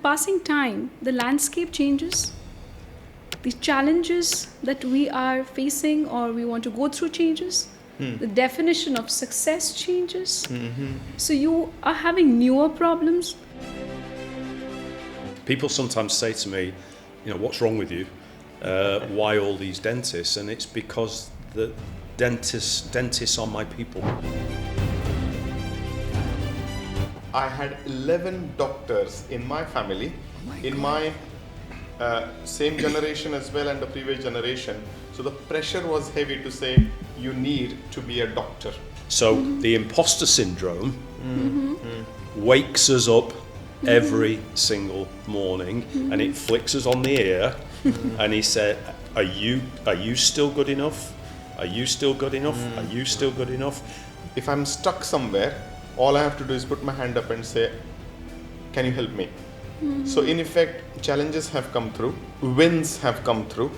passing time, the landscape changes, the challenges that we are facing or we want to go through changes, the definition of success changes. So you are having newer problems. People sometimes say to me, what's wrong with you? Why all these dentists? And it's because the dentists are my people. I had 11 doctors in my family, in my same generation as well and the previous generation. So the pressure was heavy to say, you need to be a doctor. So the imposter syndrome wakes us up every single morning and it flicks us on the ear and he said, are you still good enough? Are you still good enough? Are you still good enough? If I'm stuck somewhere, all I have to do is put my hand up and say, can you help me? So in effect, challenges have come through, wins have come through.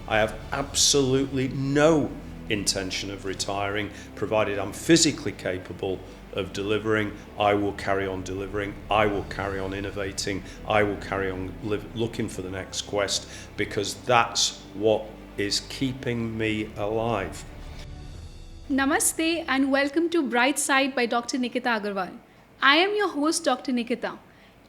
I have absolutely no intention of retiring, provided I'm physically capable of delivering. I will carry on delivering. I will carry on innovating. I will carry on looking for the next quest, because that's what is keeping me alive. Namaste and welcome to Bright Side by Dr. Nikita Agarwal. I am your host, Dr. Nikita.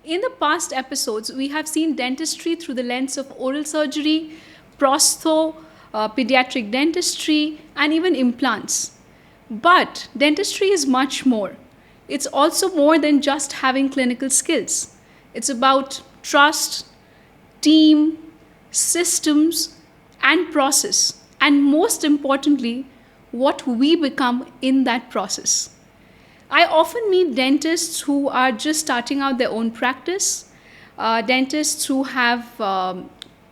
In the past episodes, we have seen dentistry through the lens of oral surgery, prostho, pediatric dentistry, and even implants. But dentistry is much more. It's also more than just having clinical skills. It's about trust, team, systems, and process. And most importantly, what we become in that process. I often meet dentists who are just starting out their own practice, dentists who have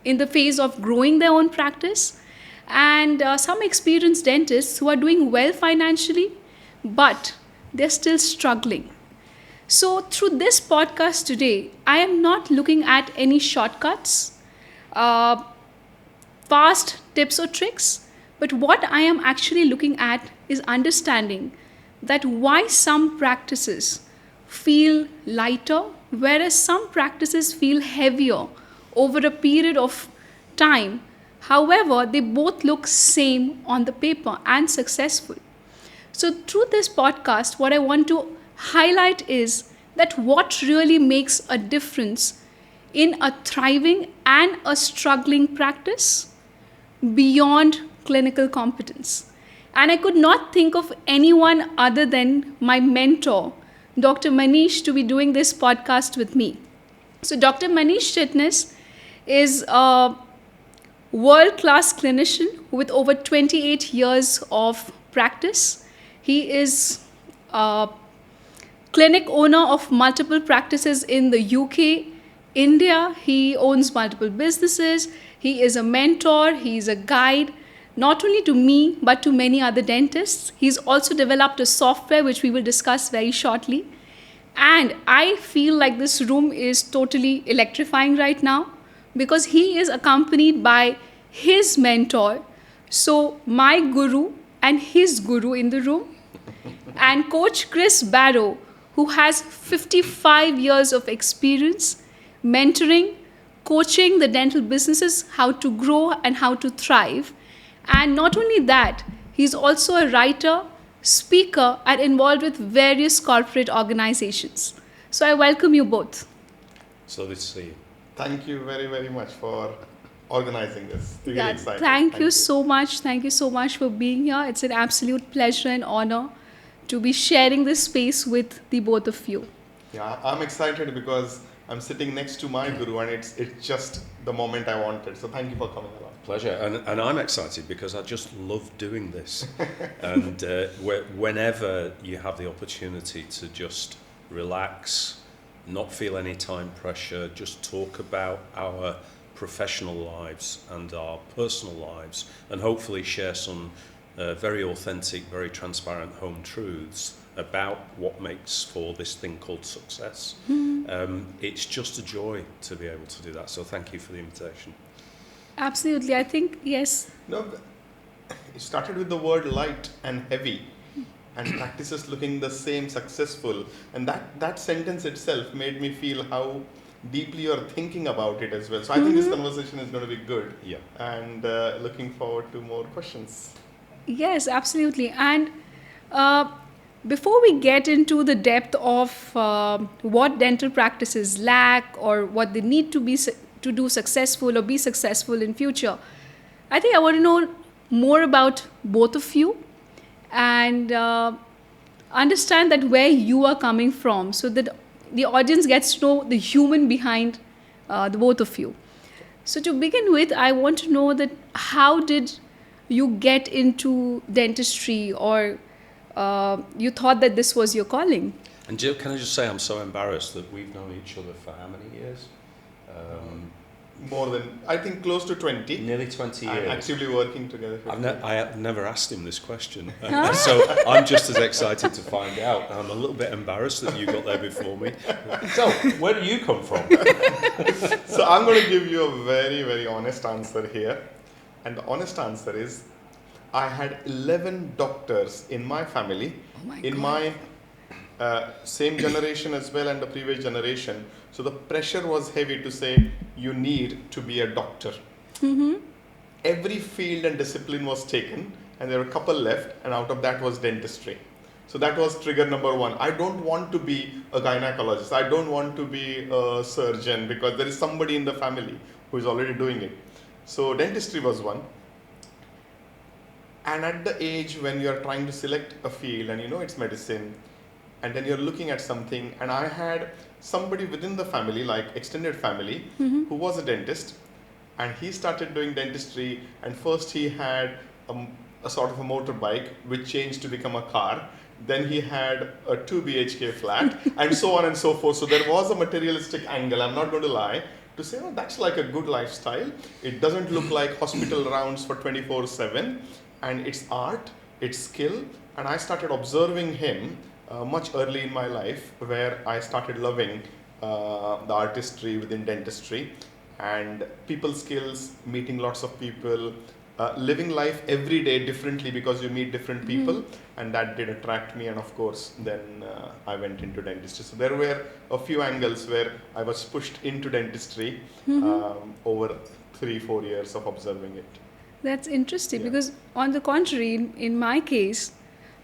in the phase of growing their own practice, and some experienced dentists who are doing well financially, but they're still struggling. So through this podcast today, I am not looking at any shortcuts, fast tips or tricks, but what I am actually looking at is understanding that why some practices feel lighter, whereas some practices feel heavier over a period of time. However, they both look same on the paper and successful. So through this podcast, what I want to highlight is that what really makes a difference in a thriving and a struggling practice beyond clinical competence. And I could not think of anyone other than my mentor, Dr. Manish, to be doing this podcast with me. So Dr. Manish Chitnis is a world-class clinician with over 28 years of practice. He is a clinic owner of multiple practices in the UK, India. He owns multiple businesses. He is a mentor. He is a guide, not only to me, but to many other dentists. He's also developed a software, which we will discuss very shortly. And I feel like this room is totally electrifying right now because he is accompanied by his mentor. So my guru and his guru in the room, and Coach Chris Barrow, who has 55 years of experience mentoring, coaching the dental businesses how to grow and how to thrive. And not only that, he's also a writer, speaker, and involved with various corporate organizations. So I welcome you both. So let's see. Thank you very, very much for organizing this. Really excited. Thank you so much. Thank you so much for being here. It's an absolute pleasure and honor to be sharing this space with the both of you. Yeah, I'm excited because I'm sitting next to my guru and it's just the moment I wanted. So thank you for coming along. Pleasure. And I'm excited because I just love doing this. And whenever you have the opportunity to just relax, not feel any time pressure, just talk about our professional lives and our personal lives, and hopefully share some very authentic, very transparent home truths about what makes for this thing called success. It's just a joy to be able to do that. So thank you for the invitation. Absolutely. I think, yes. No, it started with the word light and heavy, and practices looking the same, successful. And that sentence itself made me feel how deeply you're thinking about it as well. So I think this conversation is going to be good. Yeah. And looking forward to more questions. Yes, absolutely. And uh, before we get into the depth of what dental practices lack or what they need to be to do successful or be successful in future, I think I want to know more about both of you and understand that where you are coming from, so that the audience gets to know the human behind the both of you. So to begin with, I want to know that how did you get into dentistry, or you thought that this was your calling? And Jill, can I just say I'm so embarrassed that we've known each other for how many years? More than, I think, close to 20. Nearly 20 years. And actively working together. For I have never asked him this question, so I'm just as excited to find out. I'm a little bit embarrassed that you got there before me. So, where do you come from? So I'm going to give you a very, very honest answer here. And the honest answer is, I had 11 doctors in my family, my same generation as well and the previous generation. So the pressure was heavy to say, you need to be a doctor. Every field and discipline was taken, and there were a couple left, and out of that was dentistry. So that was trigger number one. I don't want to be a gynecologist. I don't want to be a surgeon, because there is somebody in the family who is already doing it. So dentistry was one. And at the age when you are trying to select a field, and you know it's medicine, and then you're looking at something, and I had somebody within the family, like extended family, who was a dentist, and he started doing dentistry, and first he had a sort of a motorbike which changed to become a car. Then he had a 2 BHK flat and so on and so forth. So there was a materialistic angle, I'm not going to lie, to say, oh, that's like a good lifestyle. It doesn't look like hospital rounds for 24/7, and it's art, it's skill. And I started observing him much early in my life, where I started loving the artistry within dentistry and people skills, meeting lots of people, living life every day differently, because you meet different people, and that did attract me. And of course, then I went into dentistry. So there were a few angles where I was pushed into dentistry over 3-4 years of observing it. That's interesting, because on the contrary, in my case,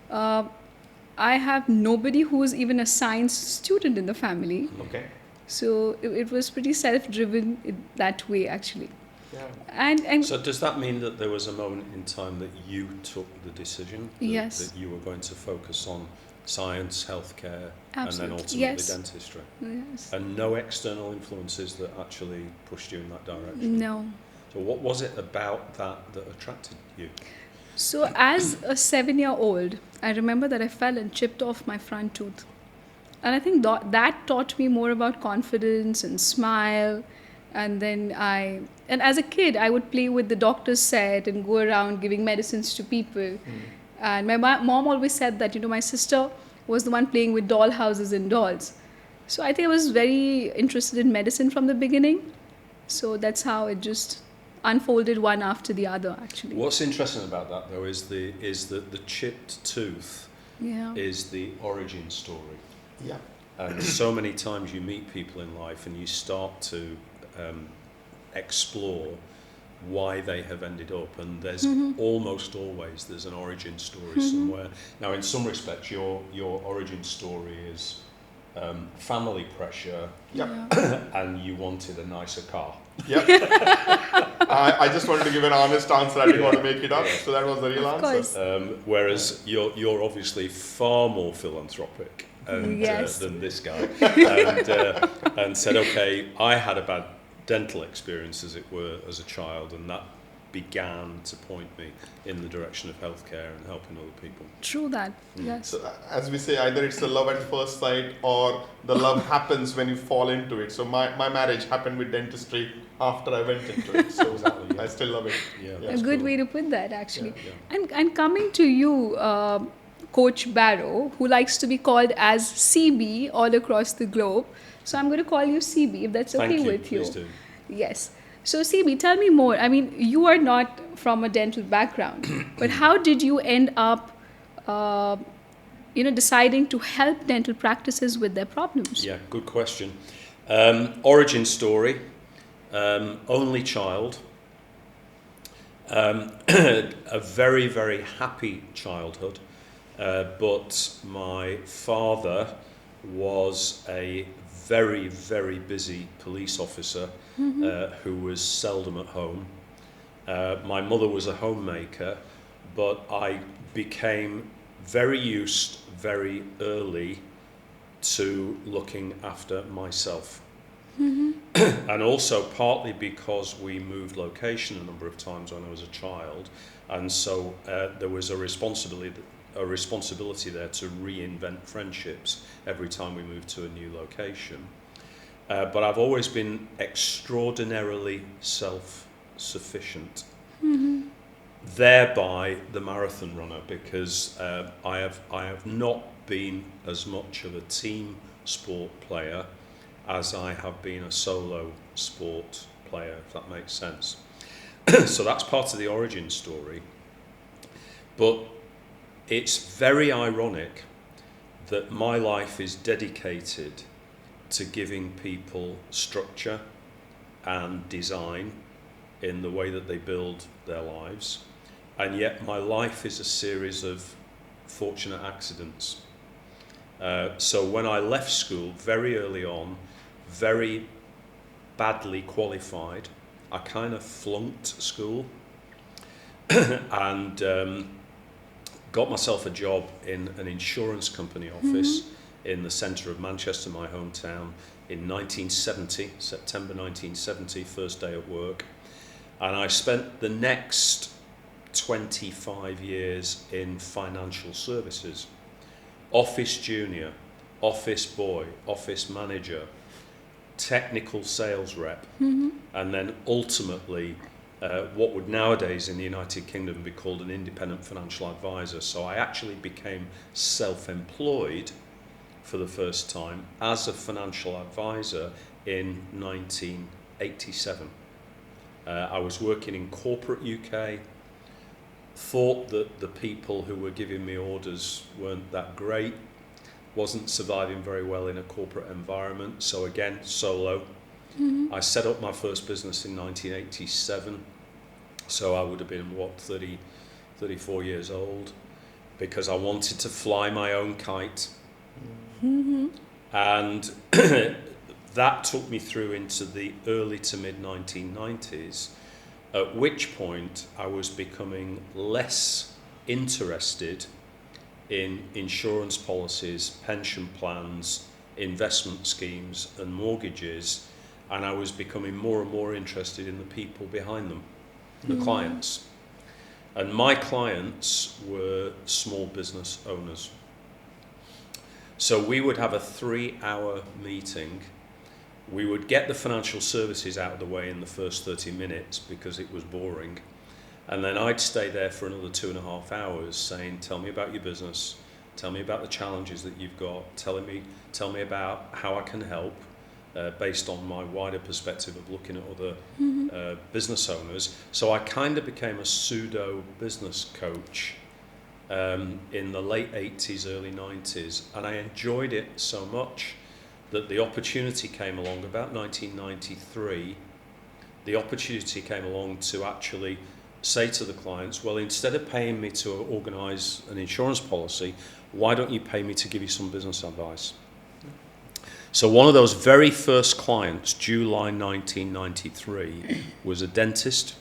I have nobody who's even a science student in the family. Okay. So it was pretty self-driven in that way, actually. Yeah. And So does that mean that there was a moment in time that you took the decision that, Yes. that you were going to focus on science, healthcare, Absolutely. and then ultimately Yes. dentistry? yes, And no external influences that actually pushed you in that direction? no. So what was it about that attracted you? So as a 7-year-old, I remember that I fell and chipped off my front tooth. And I think that taught me more about confidence and smile. And then and as a kid, I would play with the doctor's set and go around giving medicines to people. And my mom always said that, my sister was the one playing with doll houses and dolls. So I think I was very interested in medicine from the beginning. So that's how it just unfolded one after the other, actually. What's interesting about that, though, is that the chipped tooth Yeah. is the origin story. Yeah. And so many times you meet people in life and you start to explore why they have ended up, and there's almost always there's an origin story somewhere. Now, in some respects, your origin story is family pressure, Yep. and you wanted a nicer car. Yep. I just wanted to give an honest answer. I didn't want to make it up. So that was the real Of answer. course. Whereas you're obviously far more philanthropic Yes. than this guy, and said, okay, I had a bad dental experience, as it were, as a child, and that began to point me in the direction of healthcare and helping other people. True that. Yes. So as we say, either it's the love at first sight, or the love happens when you fall into it. So my marriage happened with dentistry after I went into it. So Exactly, yeah. I still love it. Yeah, A that's good cool. way to put that, actually. Yeah. And coming to you, Coach Barrow, who likes to be called as CB all across the globe. So I'm going to call you CB, if that's okay Thank you. with you. Please do. Yes. So CB, tell me more. I mean, you are not from a dental background, but how did you end up, deciding to help dental practices with their problems? Yeah, good question. Origin story, only child, a very, very happy childhood, but my father was a very, very busy police officer who was seldom at home. My mother was a homemaker, but I became very used very early to looking after myself. And also partly because we moved location a number of times when I was a child, and so there was a responsibility there to reinvent friendships every time we moved to a new location. But I've always been extraordinarily self-sufficient. Thereby the marathon runner, because I have not been as much of a team sport player as I have been a solo sport player, if that makes sense. So that's part of the origin story. But it's very ironic that my life is dedicated to giving people structure and design in the way that they build their lives, and yet my life is a series of fortunate accidents. So when I left school very early on, very badly qualified, I kind of flunked school and got myself a job in an insurance company office in the centre of Manchester, my hometown, in 1970, September 1970, first day at work. And I spent the next 25 years in financial services. Office junior, office boy, office manager, technical sales rep, and then ultimately what would nowadays in the United Kingdom be called an independent financial advisor. So I actually became self-employed for the first time as a financial advisor in 1987. I was working in corporate UK, thought that the people who were giving me orders weren't that great, wasn't surviving very well in a corporate environment, so again, solo. I set up my first business in 1987, so I would have been, 34 years old, because I wanted to fly my own kite. And that took me through into the early to mid 1990s, at which point I was becoming less interested in insurance policies, pension plans, investment schemes and mortgages, and I was becoming more and more interested in the people behind them, the clients. And my clients were small business owners. So we would have a 3-hour meeting. We would get the financial services out of the way in the first 30 minutes because it was boring. And then I'd stay there for another 2.5 hours saying, tell me about your business, tell me about the challenges that you've got, tell me about how I can help, based on my wider perspective of looking at other business owners. So I kind of became a pseudo business coach in the late 80s, early 90s, and I enjoyed it so much that the opportunity came along about 1993. The opportunity came along to actually say to the clients, well, instead of paying me to organise an insurance policy, why don't you pay me to give you some business advice? So one of those very first clients, July 1993, was a dentist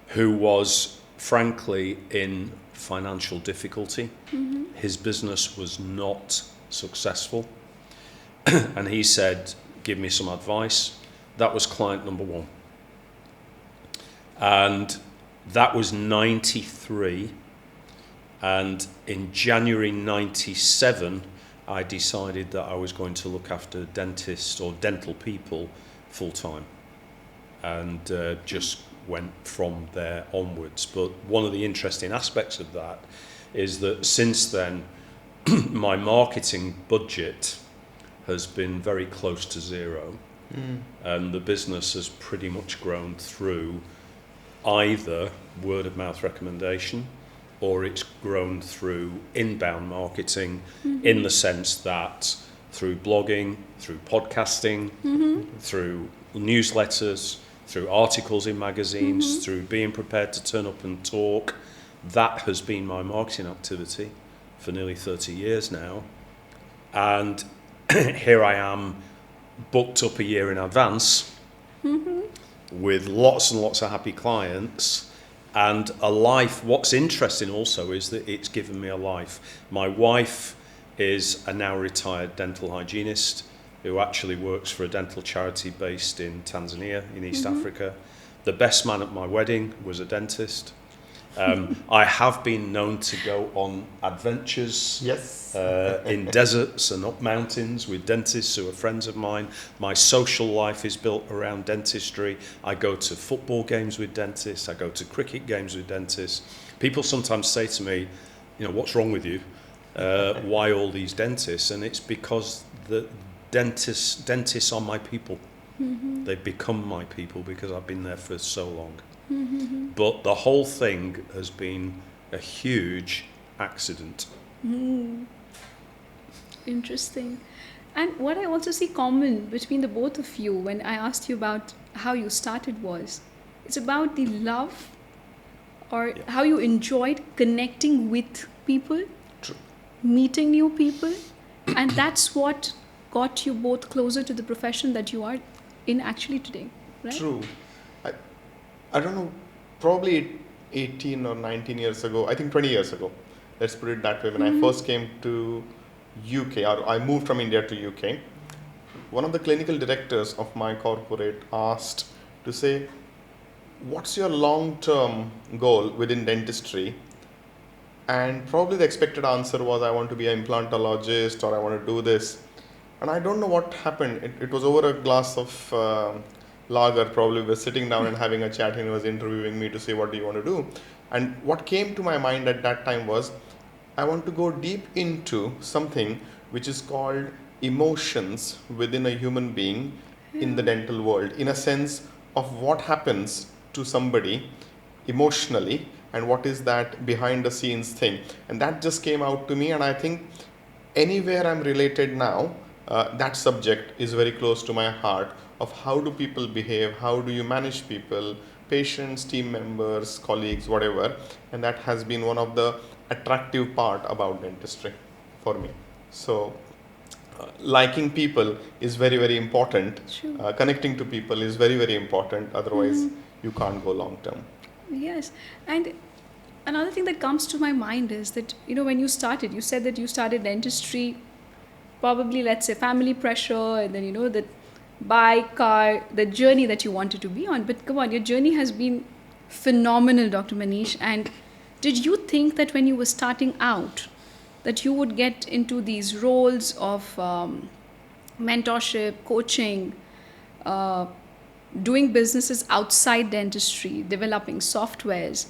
who was frankly in financial difficulty. His business was not successful. And he said, give me some advice. That was client number one. And that was 93. And in January 97, I decided that I was going to look after dentists or dental people full time. And just went from there onwards. But one of the interesting aspects of that is that since then, my marketing budget has been very close to zero. And the business has pretty much grown through either word of mouth recommendation or it's grown through inbound marketing, in the sense that through blogging, through podcasting, through newsletters, through articles in magazines, through being prepared to turn up and talk. That has been my marketing activity for nearly 30 years now. And here I am, booked up a year in advance with lots and lots of happy clients and a life. What's interesting also is that it's given me a life. My wife is a now retired dental hygienist who actually works for a dental charity based in Tanzania, in East Africa. The best man at my wedding was a dentist. I have been known to go on adventures in deserts and up mountains with dentists who are friends of mine. My social life is built around dentistry. I go to football games with dentists. I go to cricket games with dentists. People sometimes say to me, you know, what's wrong with you? Why all these dentists? And it's because the dentists are my people. They've become my people because I've been there for so long. But the whole thing has been a huge accident. Interesting. And what I also see common between the both of you when I asked you about how you started was, it's about the love or how you enjoyed connecting with people, True. meeting new people, and that's what got you both closer to the profession that you are in actually today, right? True. I don't know, probably 18 or 19 years ago, I think 20 years ago, let's put it that way, when I first came to UK, or I moved from India to UK, one of the clinical directors of my corporate asked to say, what's your long-term goal within dentistry? And probably the expected answer was, I want to be an implantologist or I want to do this. And I don't know what happened. It was over a glass of lager. Probably we were sitting down and having a chat, and he was interviewing me to say, what do you want to do? And what came to my mind at that time was, I want to go deep into something which is called emotions within a human being in the dental world, in a sense of what happens to somebody emotionally and what is that behind the scenes thing. And that just came out to me, and I think anywhere I'm related now, that subject is very close to my heart, of how do people behave, how do you manage people, patients, team members, colleagues, whatever. And that has been one of the attractive part about dentistry for me. So liking people is very, very important. Connecting to people is very, very important. Otherwise, you can't go long term. Yes. And another thing that comes to my mind is that, you know, when you started, you said that you started dentistry, probably, let's say, family pressure, and then, you know, the bike, car, the journey that you wanted to be on. But come on, your journey has been phenomenal, Dr. Manish. And did you think that when you were starting out, that you would get into these roles of mentorship, coaching, doing businesses outside dentistry, developing softwares,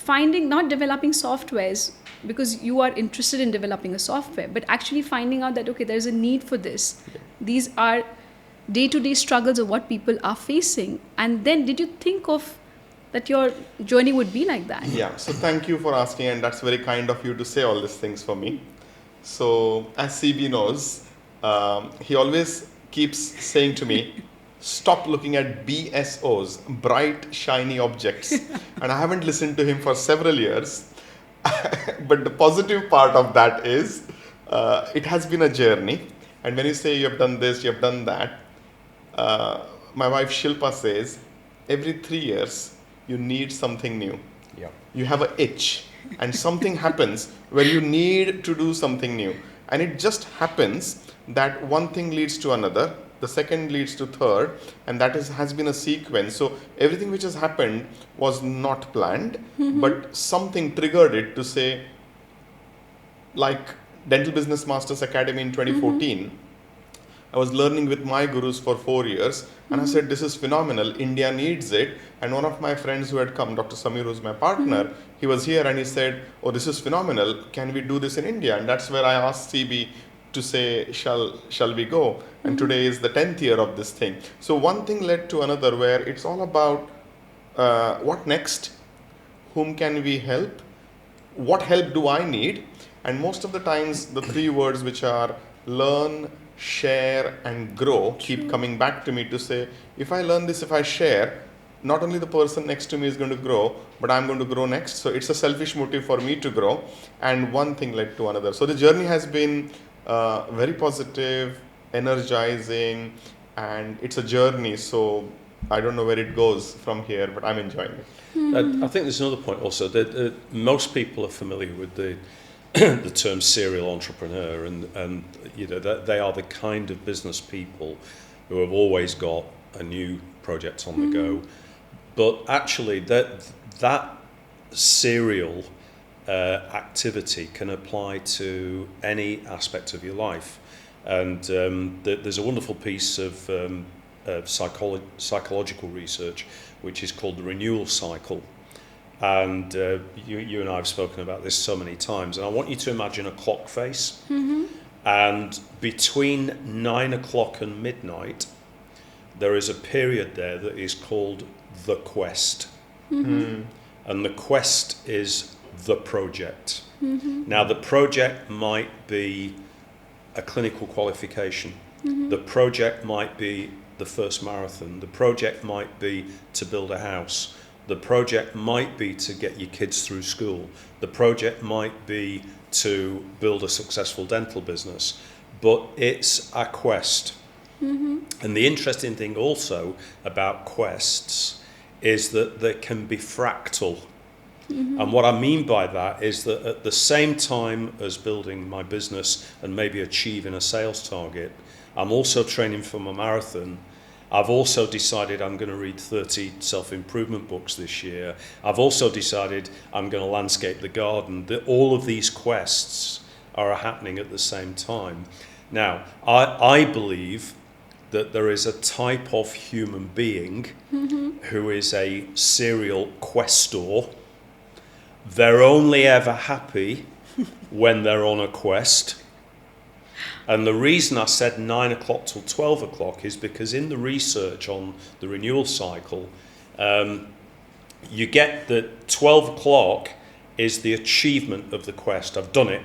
not developing softwares because you are interested in developing a software, but actually finding out that, okay, there's a need for this. These are day-to-day struggles of what people are facing. And then did you think of that your journey would be like that? Yeah, so thank you for asking, and that's very kind of you to say all these things for me. So as CB knows, he always keeps saying to me, stop looking at BSOs, bright, shiny objects. And I haven't listened to him for several years. But the positive part of that is, it has been a journey. And when you say you have done this, you have done that, my wife Shilpa says, every 3 years, you need something new. Yeah. You have an itch, and something happens where you need to do something new. And it just happens that one thing leads to another, the second leads to third, and that has been a sequence. So everything which has happened was not planned, but something triggered it to say, like Dental Business Masters Academy in 2014, I was learning with my gurus for 4 years, and I said, this is phenomenal, India needs it. And one of my friends who had come, Dr. Samir, who's my partner, he was here and he said, oh, this is phenomenal, can we do this in India? And that's where I asked CB to say, shall we go? And today is the 10th year of this thing. So one thing led to another, where it's all about what next, whom can we help, what help do I need? And most of the times the three words which are learn, share and grow keep coming back to me to say, if I learn this, if I share, not only the person next to me is going to grow, but I'm going to grow next. So it's a selfish motive for me to grow, and one thing led to another. So the journey has been very positive, energizing, and it's a journey. So I don't know where it goes from here, but I'm enjoying it. I think there's another point also that most people are familiar with the the term serial entrepreneur, and you know that they are the kind of business people who have always got a new project on the go. But actually, that serial activity can apply to any aspect of your life. And there's a wonderful piece of psychological research which is called the renewal cycle. And you and I have spoken about this so many times. And I want you to imagine a clock face. And between 9 o'clock and midnight, there is a period there that is called the quest. And the quest is the project. Now, the project might be a clinical qualification. The project might be the first marathon. The project might be to build a house. The project might be to get your kids through school. The project might be to build a successful dental business. But it's a quest. And the interesting thing also about quests is that they can be fractal. And what I mean by that is that at the same time as building my business and maybe achieving a sales target, I'm also training for my marathon. I've also decided I'm going to read 30 self-improvement books this year. I've also decided I'm going to landscape the garden. That all of these quests are happening at the same time. Now, I believe that there is a type of human being who is a serial questor. They're only ever happy when they're on a quest. And the reason I said 9 o'clock till 12 o'clock is because in the research on the renewal cycle, you get that 12 o'clock is the achievement of the quest. I've done it.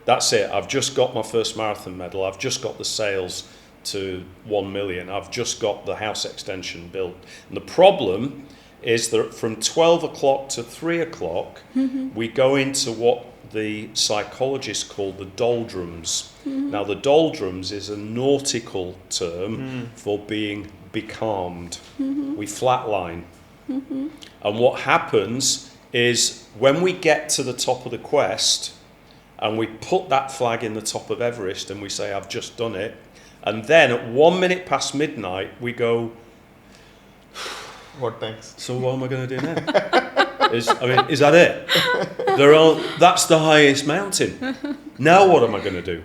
That's it. I've just got my first marathon medal. I've just got the sales to 1 million. I've just got the house extension built. And the problem is that from 12 o'clock to 3 o'clock, we go into what the psychologists call the doldrums. Now, the doldrums is a nautical term for being becalmed. We flatline. And what happens is when we get to the top of the quest and we put that flag in the top of Everest and we say, I've just done it, and then at 1 minute past midnight, we go, what thanks? So what am I going to do now? Is that it? That's the highest mountain. Now what am I going to do?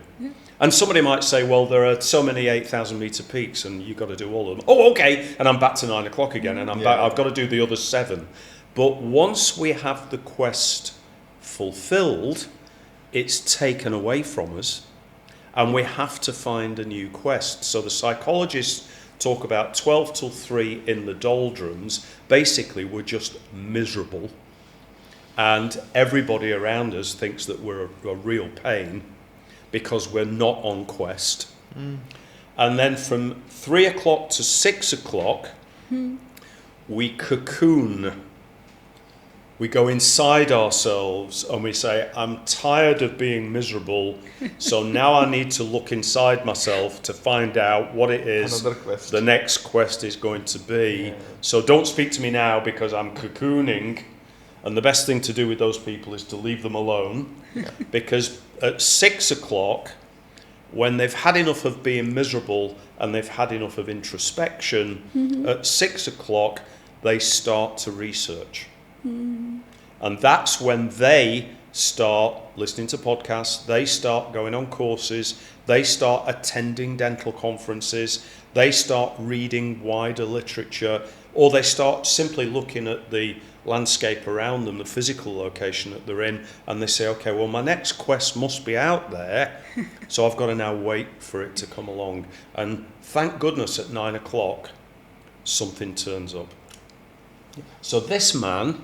And somebody might say, well, there are so many 8,000 meter peaks and you've got to do all of them. Oh, okay. And I'm back to 9 o'clock again and I've got to do the other 7. But once we have the quest fulfilled, it's taken away from us and we have to find a new quest. So the psychologists talk about 12 till 3 in the doldrums. Basically, we're just miserable. And everybody around us thinks that we're a real pain because we're not on quest. And then from 3 o'clock to 6 o'clock, we cocoon. We go inside ourselves and we say, I'm tired of being miserable, so now I need to look inside myself to find out what it is the next quest is going to be. So don't speak to me now because I'm cocooning. And the best thing to do with those people is to leave them alone. Because at 6 o'clock, when they've had enough of being miserable and they've had enough of introspection, at 6 o'clock, they start to research. And that's when they start listening to podcasts, they start going on courses, they start attending dental conferences, they start reading wider literature, or they start simply looking at the landscape around them, the physical location that they're in, and they say, okay, well, my next quest must be out there, so I've got to now wait for it to come along. And thank goodness at 9 o'clock, something turns up. So this man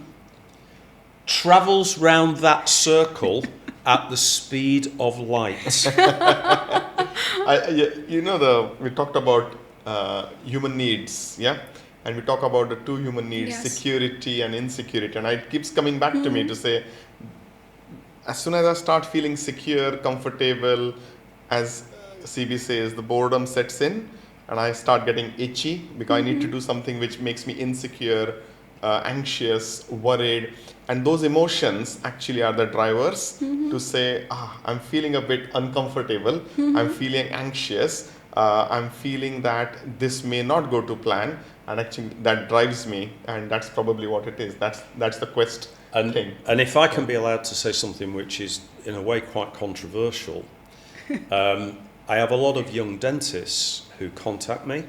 travels round that circle at the speed of light. We talked about human needs, yeah, and we talk about the two human needs, Yes. security and insecurity, and it keeps coming back to me to say, as soon as I start feeling secure, comfortable, as CB says, the boredom sets in, and I start getting itchy because I need to do something which makes me insecure, anxious, worried, and those emotions actually are the drivers to say, I'm feeling a bit uncomfortable, I'm feeling anxious, I'm feeling that this may not go to plan, and actually that drives me, and that's probably what it is. That's the quest thing. And if I can be allowed to say something which is in a way quite controversial, I have a lot of young dentists who contact me,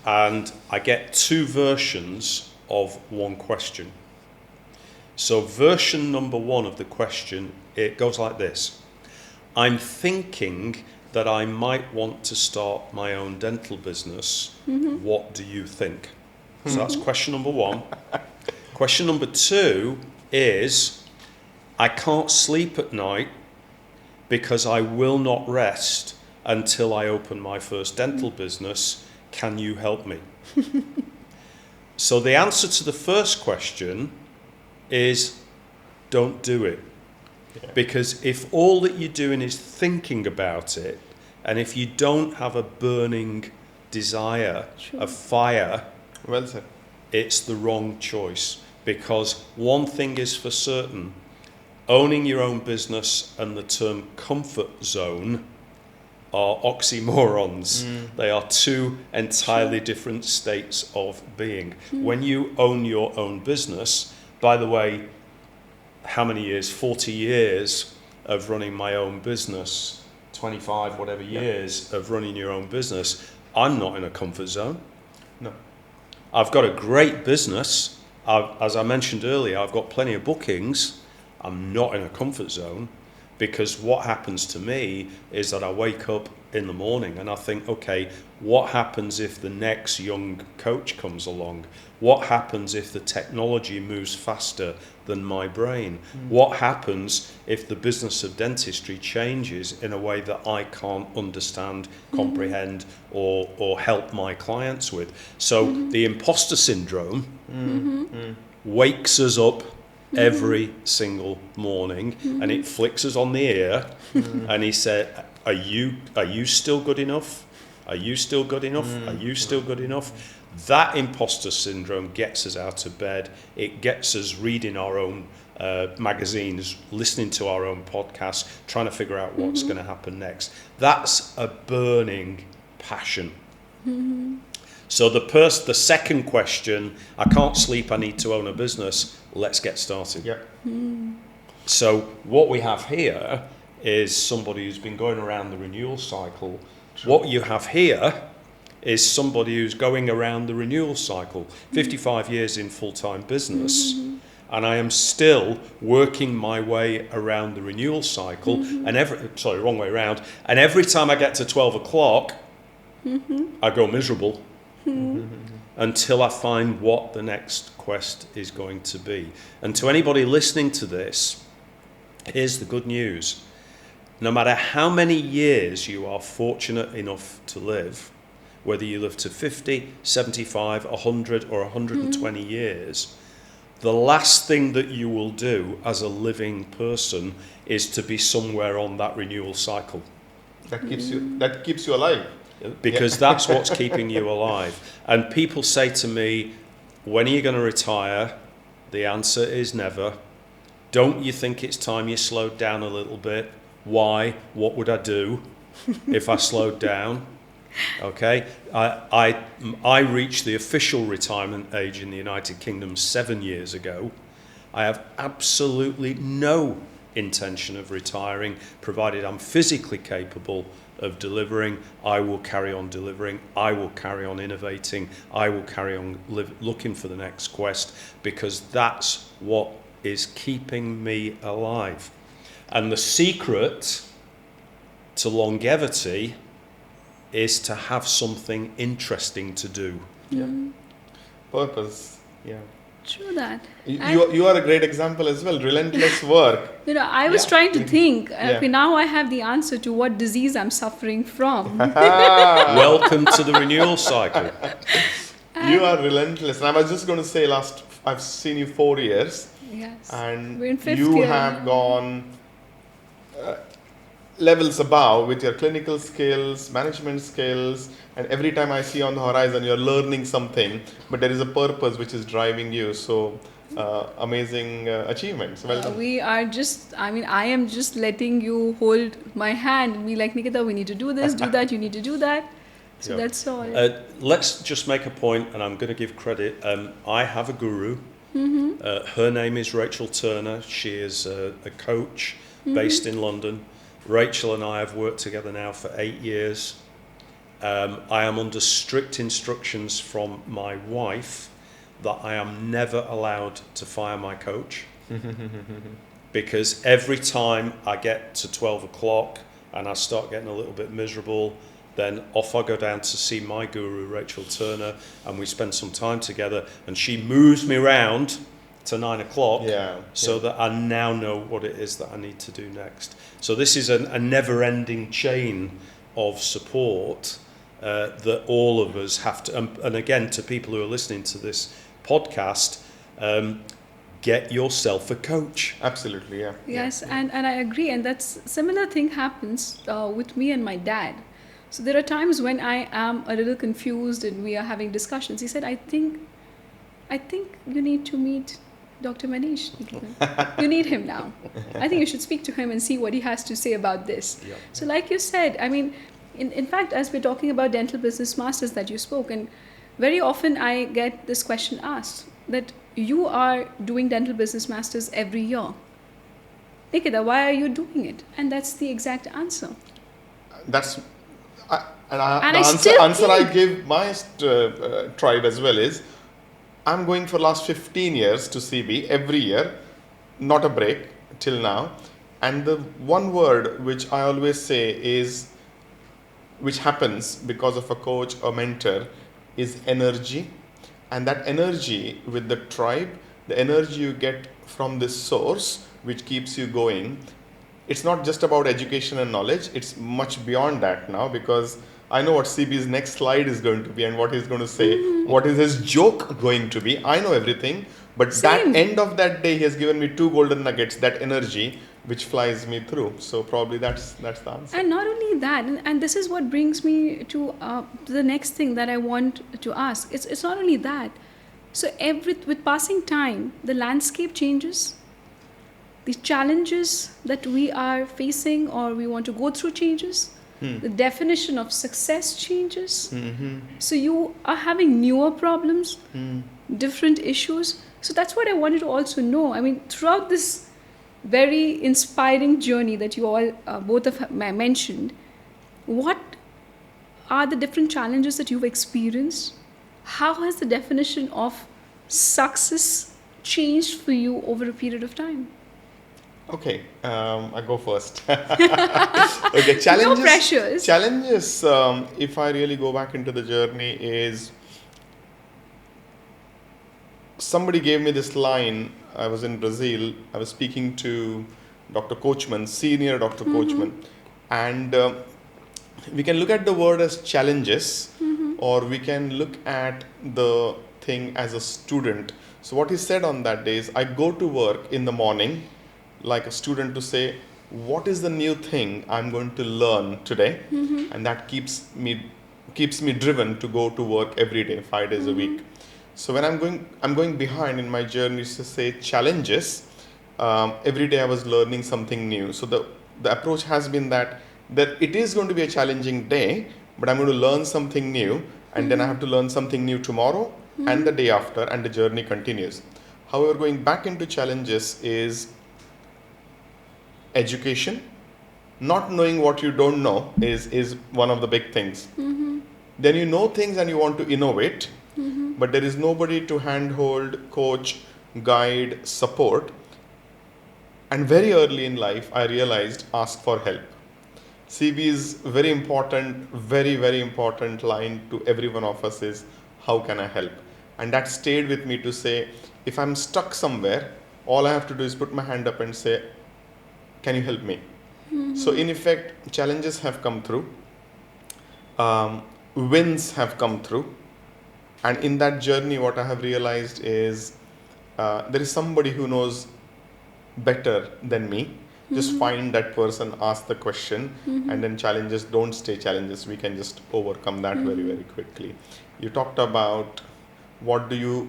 and I get two versions of one question. So version number one of the question, it goes like this: I'm thinking that I might want to start my own dental business. What do you think? So that's question number one. Question number two is, I can't sleep at night because I will not rest until I open my first dental business. Can you help me? So the answer to the first question is, don't do it. Yeah. Because if all that you're doing is thinking about it, and if you don't have a burning desire, Sure. a fire, Well said. it's the wrong choice. Because one thing is for certain, owning your own business and the term comfort zone are oxymorons. They are two entirely different states of being. When you own your own business, by the way, how many years? 40 years of running my own business, 25 whatever years of running your own business. I'm not in a comfort zone. No. I've got a great business. As I mentioned earlier, I've got plenty of bookings. I'm not in a comfort zone, because what happens to me is that I wake up in the morning and I think, okay, what happens if the next young coach comes along? What happens if the technology moves faster than my brain? What happens if the business of dentistry changes in a way that I can't understand, comprehend, or help my clients with? So the imposter syndrome wakes us up every single morning, and it flicks us on the ear, and he said, are you still good enough? Are you still good enough? Are you still good enough? That imposter syndrome gets us out of bed. It gets us reading our own magazines, listening to our own podcasts, trying to figure out what's going to happen next. That's a burning passion. So the second question, I can't sleep, I need to own a business. Let's get started. Yeah. So what we have here is somebody who's been going around the renewal cycle. True. What you have here is somebody who's going around the renewal cycle, 55 years in full-time business, and I am still working my way around the renewal cycle, and wrong way around, and every time I get to 12 o'clock, I go miserable. Until I find what the next quest is going to be. And to anybody listening to this, here's the good news. No matter how many years you are fortunate enough to live, whether you live to 50, 75, 100 or 120 years, the last thing that you will do as a living person is to be somewhere on that renewal cycle. That keeps you alive. Because that's what's keeping you alive. And people say to me, when are you going to retire? The answer is never. Don't you think it's time you slowed down a little bit? Why? What would I do if I slowed down? Okay, I reached the official retirement age in the United Kingdom 7 years ago. I have absolutely no intention of retiring, provided I'm physically capable of delivering. I will carry on delivering. I will carry on innovating. I will carry on looking for the next quest, because that's what is keeping me alive. And the secret to longevity is to have something interesting to do. Yeah. Purpose. Yeah. True that. You are a great example as well. Relentless work. I was trying to think. Yeah. Okay, now I have the answer to what disease I'm suffering from. Welcome to the renewal cycle. You are relentless. And I was just going to say, I've seen you 4 years, Yes. and We're in fifth you year. have gone levels above with your clinical skills, management skills, and every time I see on the horizon, you're learning something, but there is a purpose which is driving you. So amazing achievements. Well done. I am just letting you hold my hand and be like, Nikita, we need to do this, do that, you need to do that. So Yeah. that's all. Let's just make a point, and I'm going to give credit. I have a guru. Her name is Rachel Turner. She is a coach based in London. Rachel and I have worked together now for 8 years. I am under strict instructions from my wife that I am never allowed to fire my coach. Because every time I get to 12 o'clock and I start getting a little bit miserable, then off I go down to see my guru, Rachel Turner, and we spend some time together, and she moves me around to 9 o'clock so that I now know what it is that I need to do next. So this is a never-ending chain of support that all of us have to, and again, to people who are listening to this podcast, get yourself a coach. Absolutely, yeah. Yes, and I agree. And that's similar thing happens with me and my dad. So there are times when I am a little confused and we are having discussions. He said, I think you need to meet Dr. Manish. You need him now. I think you should speak to him and see what he has to say about this. Yeah. So like you said, I mean, in fact, as we're talking about dental business masters that you spoke, and very often I get this question asked that you are doing dental business masters every year. Nikita, why are you doing it? And that's the exact answer. That's the answer I give my tribe as well is, I'm going for last 15 years to CB every year, not a break till now. And the one word which I always say is, which happens because of a coach or mentor, is energy. And that energy with the tribe, the energy you get from this source, which keeps you going, it's not just about education and knowledge, it's much beyond that now, because I know what CB's next slide is going to be and what he's going to say, what is his joke going to be. I know everything, but Same. that end of that day, he has given me 2 golden nuggets, that energy, which flies me through. So probably that's the answer. And not only that, and this is what brings me to the next thing that I want to ask. It's not only that. So with passing time, the landscape changes. The challenges that we are facing or we want to go through changes. The definition of success changes. So you are having newer problems, different issues. So that's what I wanted to also know. I mean, throughout this very inspiring journey that you all both have mentioned, what are the different challenges that you've experienced? How has the definition of success changed for you over a period of time? Okay, I go first. Okay, challenges. No pressures. Challenges, if I really go back into the journey, is somebody gave me this line. I was in Brazil. I was speaking to Dr. Coachman, senior Dr. Coachman, and we can look at the word as challenges, or we can look at the thing as a student. So what he said on that day is, I go to work in the morning like a student to say, what is the new thing I'm going to learn today? And that keeps me driven to go to work every day, 5 days a week. So when I'm going behind in my journey to say challenges, every day I was learning something new. So the approach has been that it is going to be a challenging day, but I'm going to learn something new, and then I have to learn something new tomorrow and the day after, and the journey continues. However, going back into challenges is education. Not knowing what you don't know is one of the big things. Then you know things and you want to innovate, but there is nobody to handhold, coach, guide, support. And very early in life, I realized, ask for help. CB's very important, very, very important line to every one of us is, how can I help? And that stayed with me to say, if I'm stuck somewhere, all I have to do is put my hand up and say, can you help me? So in effect, challenges have come through, wins have come through. And in that journey, what I have realized is there is somebody who knows better than me. Just find that person, ask the question, and then challenges don't stay challenges. We can just overcome that very, very quickly. You talked about what do you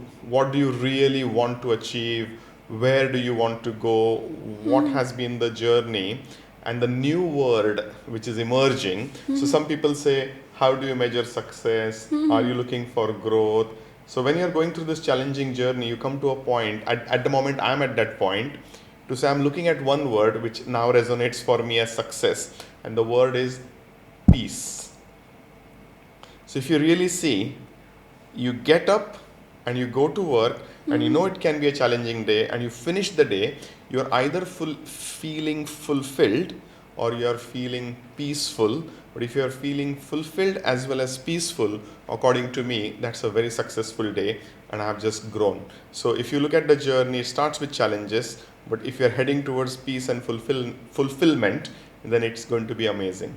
really want to achieve, where do you want to go, what has been the journey, and the new word which is emerging. So some people say, how do you measure success? Are you looking for growth? So when you're going through this challenging journey, you come to a point, at the moment I'm at that point, to say I'm looking at one word which now resonates for me as success, and the word is peace. So if you really see, you get up and you go to work, and you know it can be a challenging day, and you finish the day, you're either feeling fulfilled or you're feeling peaceful. But if you're feeling fulfilled as well as peaceful, according to me, that's a very successful day, and I've just grown. So if you look at the journey, it starts with challenges, but if you're heading towards peace and fulfillment, then it's going to be amazing.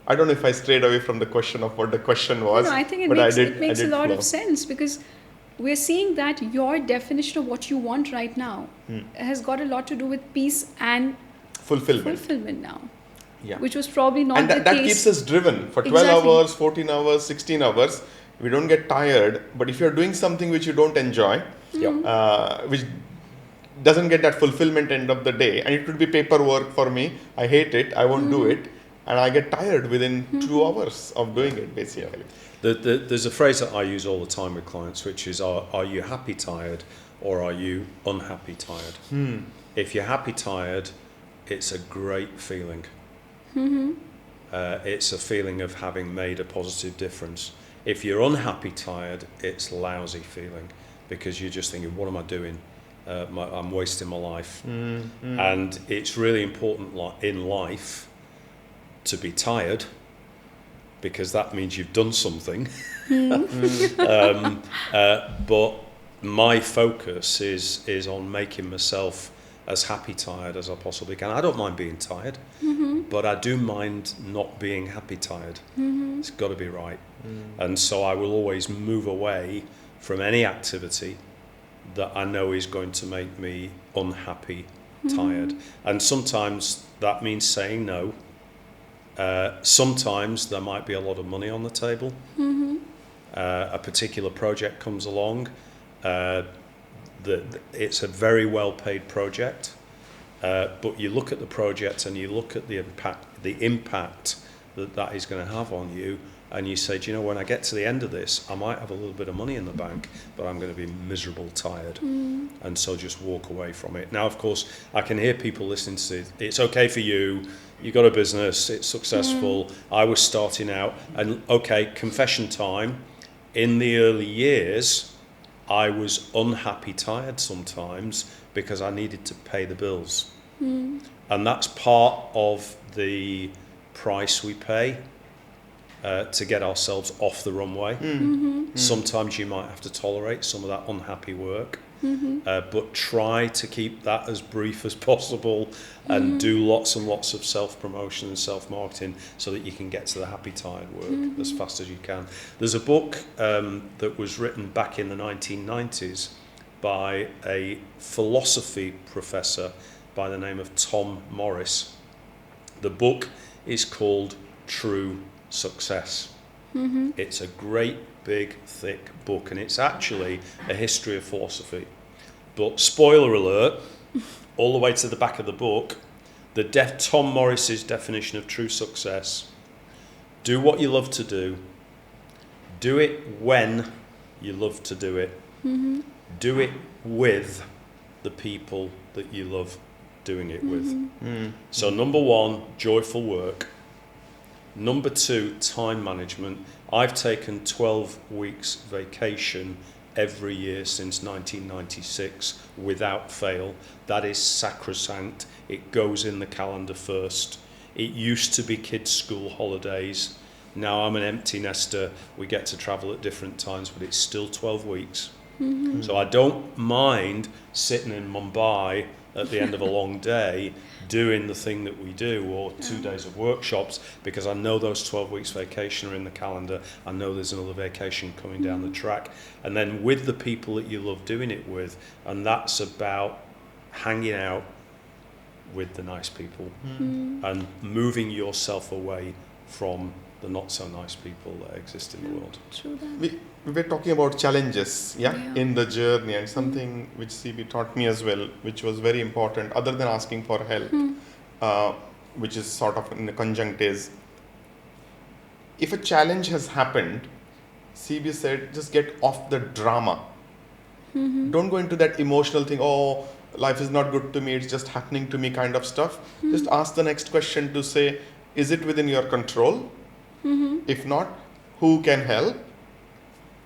I don't know if I strayed away from the question of what the question was. No, I think it makes a lot of sense, because we're seeing that your definition of what you want right now has got a lot to do with peace and fulfillment now. Yeah. Which was probably not and the case. That keeps us driven for 12 hours, 14 hours, 16 hours. We don't get tired. But if you're doing something which you don't enjoy, which doesn't get that fulfillment end of the day, and it could be paperwork for me, I hate it, I won't do it, and I get tired within 2 hours of doing it, basically. There's a phrase that I use all the time with clients, which is, are you happy tired or are you unhappy tired? If you're happy tired, it's a great feeling. It's a feeling of having made a positive difference. If you're unhappy tired, it's a lousy feeling, because you're just thinking, what am I doing? I'm wasting my life. And it's really important in life to be tired, because that means you've done something. But my focus is on making myself as happy tired as I possibly can. I don't mind being tired, but I do mind not being happy tired. It's got to be right. And so I will always move away from any activity that I know is going to make me unhappy tired. And sometimes that means saying no. Sometimes there might be a lot of money on the table. A particular project comes along. It's a very well-paid project, but you look at the project and you look at the impact that is going to have on you, and you say, do you know, when I get to the end of this, I might have a little bit of money in the bank, but I'm going to be miserable tired, and so just walk away from it. Now, of course, I can hear people listening to it. It's okay for you. You got a business. It's successful. I was starting out, and okay, confession time. In the early years, I was unhappy tired sometimes because I needed to pay the bills. And that's part of the price we pay to get ourselves off the runway. Sometimes you might have to tolerate some of that unhappy work, but try to keep that as brief as possible, and do lots and lots of self-promotion and self-marketing so that you can get to the happy tired work as fast as you can. There's a book that was written back in the 1990s by a philosophy professor by the name of Tom Morris. The book is called True Success. It's a great big thick book, and it's actually a history of philosophy. But spoiler alert, all the way to the back of the book, Tom Morris's definition of true success: do what you love to do it when you love to do it, do it with the people that you love doing it with. So number one, joyful work. Number two, time management. I've taken 12 weeks vacation every year since 1996 without fail. That is sacrosanct. It goes in the calendar first. It used to be kids' school holidays. Now I'm an empty nester. We get to travel at different times, but it's still 12 weeks. So I don't mind sitting in Mumbai at the end of a long day doing the thing that we do, or 2 days of workshops, because I know those 12 weeks vacation are in the calendar. I know there's another vacation coming down the track. And then with the people that you love doing it with, and that's about hanging out with the nice people and moving yourself away from the not so nice people that exist in the world. True that. We were talking about challenges, Yeah. in the journey, and something which CB taught me as well, which was very important, other than asking for help, which is sort of in the conjunct, is if a challenge has happened, CB said, just get off the drama. Don't go into that emotional thing, oh, life is not good to me, it's just happening to me kind of stuff. Just ask the next question to say, is it within your control? If not, who can help?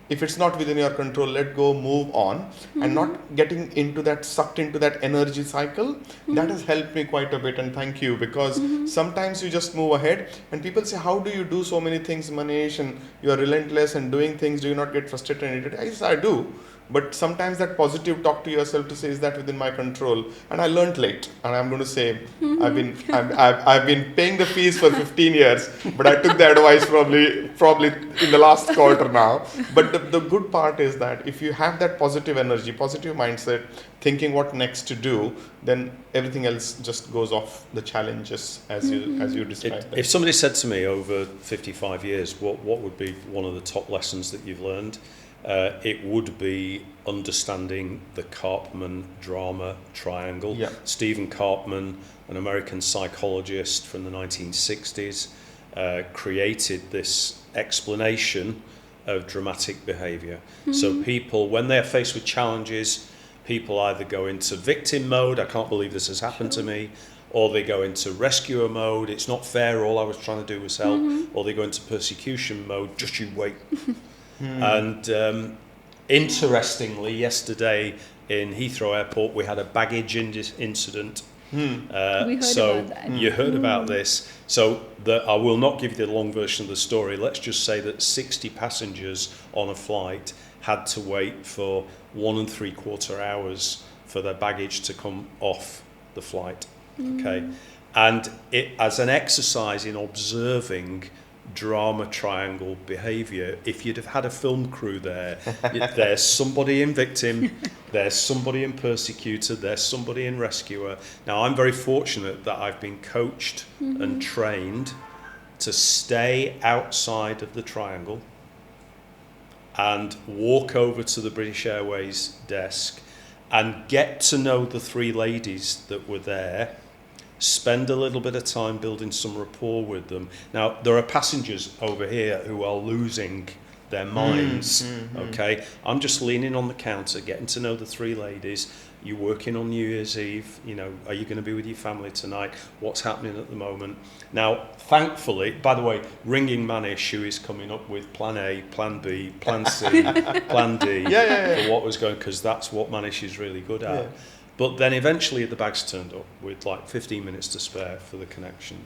If it's not within your control, let go, move on, and not getting into that, sucked into that energy cycle. That has helped me quite a bit, and thank you, because sometimes you just move ahead and people say, how do you do so many things, Manish, and you are relentless and doing things, do you not get frustrated and irritated? Yes, I do. But sometimes that positive talk to yourself to say, is that within my control? And I learned late, and I'm going to say, I've been paying the fees for 15 years, but I took the advice probably in the last quarter now. But the good part is that if you have that positive energy, positive mindset, thinking what next to do, then everything else just goes off the challenges as you described. If somebody said to me over 55 years, what would be one of the top lessons that you've learned? It would be understanding the Karpman drama triangle. Yeah. Stephen Karpman, an American psychologist from the 1960s, created this explanation of dramatic behavior. So people, when they're faced with challenges, people either go into victim mode, I can't believe this has happened to me, or they go into rescuer mode, it's not fair, all I was trying to do was help, or they go into persecution mode, just you wait. And interestingly, yesterday in Heathrow Airport, we had a baggage incident. We heard about that. You heard about this. So I will not give you the long version of the story. Let's just say that 60 passengers on a flight had to wait for 1 3/4 hours for their baggage to come off the flight. Okay, and it as an exercise in observing drama triangle behavior, if you'd have had a film crew there, there's somebody in victim, there's somebody in persecutor, there's somebody in rescuer. Now I'm very fortunate that I've been coached and trained to stay outside of the triangle and walk over to the British Airways desk and get to know the 3 ladies that were there, spend a little bit of time building some rapport with them. Now, there are passengers over here who are losing their minds, okay? I'm just leaning on the counter, getting to know the 3 ladies. You're working on New Year's Eve, are you going to be with your family tonight? What's happening at the moment? Now, thankfully, by the way, ringing Manish, who is coming up with plan A, plan B, plan C, plan D, for what was going, because that's what Manish is really good at. Yeah. But then eventually the bags turned up with like 15 minutes to spare for the connection.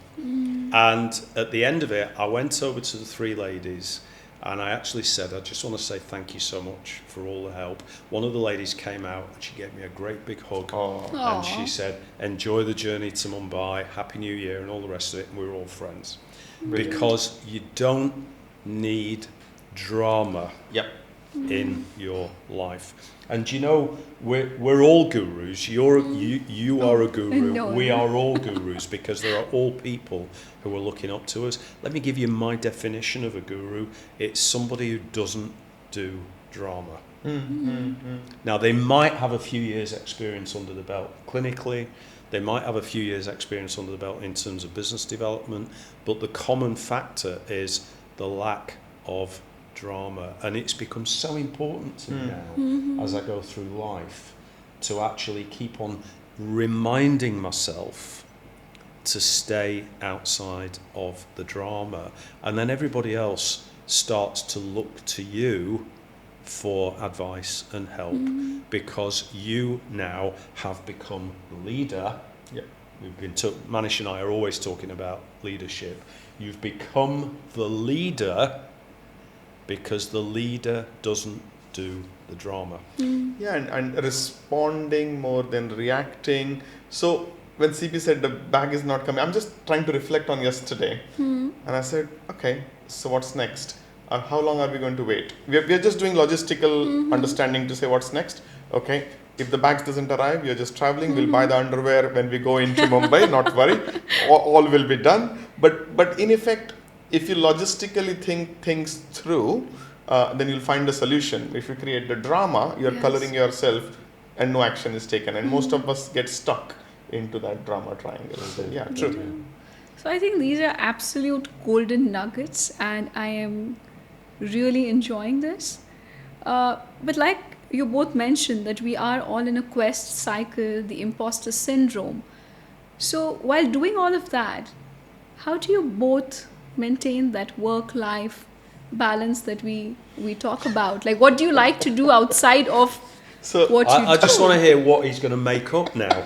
And at the end of it, I went over to the 3 ladies and I actually said, I just want to say thank you so much for all the help. One of the ladies came out and she gave me a great big hug. And she said, enjoy the journey to Mumbai, Happy New Year and all the rest of it. And we were all friends. Brilliant. Because you don't need drama in your life. And we're all gurus. You are a guru. No. We are all gurus because there are all people who are looking up to us. Let me give you my definition of a guru. It's somebody who doesn't do drama. Now, they might have a few years' experience under the belt clinically. They might have a few years' experience under the belt in terms of business development. But the common factor is the lack of drama, and it's become so important to me now as I go through life to actually keep on reminding myself to stay outside of the drama, and then everybody else starts to look to you for advice and help because you now have become the leader. Manish and I are always talking about leadership. you've become the leader because the leader doesn't do the drama. Yeah, and responding more than reacting. So when CP said the bag is not coming, I'm just trying to reflect on yesterday. And I said, okay, so what's next? How long are we going to wait? We are just doing logistical understanding to say what's next. Okay, if the bags doesn't arrive, you're just traveling. We'll buy the underwear when we go into Mumbai. Not worry, all will be done. But in effect, if you logistically think things through, then you'll find a solution. If you create the drama, you're coloring yourself, and no action is taken. And most of us get stuck into that drama triangle. So yeah, true. So I think these are absolute golden nuggets, and I am really enjoying this. But like you both mentioned, that we are all in a quest cycle, the imposter syndrome. So while doing all of that, how do you both maintain that work-life balance that we talk about? Like, what do you like to do outside of what you do? I just want to hear what he's going to make up now.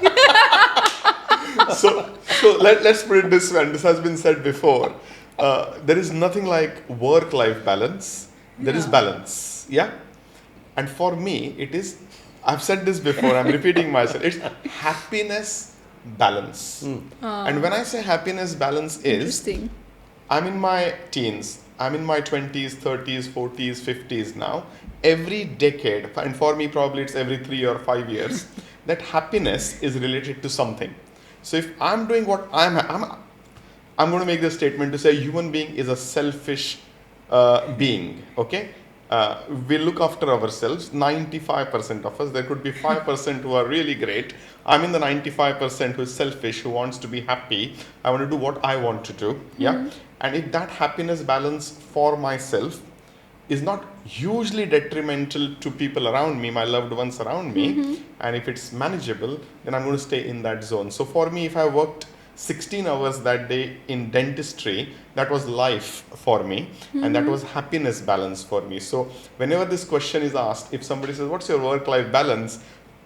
So let's put it this way, and this has been said before. There is nothing like work-life balance. There is balance, yeah? And for me, it is, I've said this before, I'm repeating myself, it's happiness balance. And when I say happiness balance is, Interesting. I'm in my teens, I'm in my 20s, 30s, 40s, 50s now. Every decade, and for me probably it's every 3 or 5 years, that happiness is related to something. So if I'm doing what I'm going to make the statement to say human being is a selfish being, okay? We look after ourselves, 95% of us. There could be 5% who are really great. I'm in the 95% who is selfish, who wants to be happy. I want to do what I want to do, yeah? And if that happiness balance for myself is not hugely detrimental to people around me, my loved ones around me, and if it's manageable, then I'm going to stay in that zone. So for me, if I worked 16 hours that day in dentistry, that was life for me, and that was happiness balance for me. So whenever this question is asked, if somebody says, what's your work-life balance?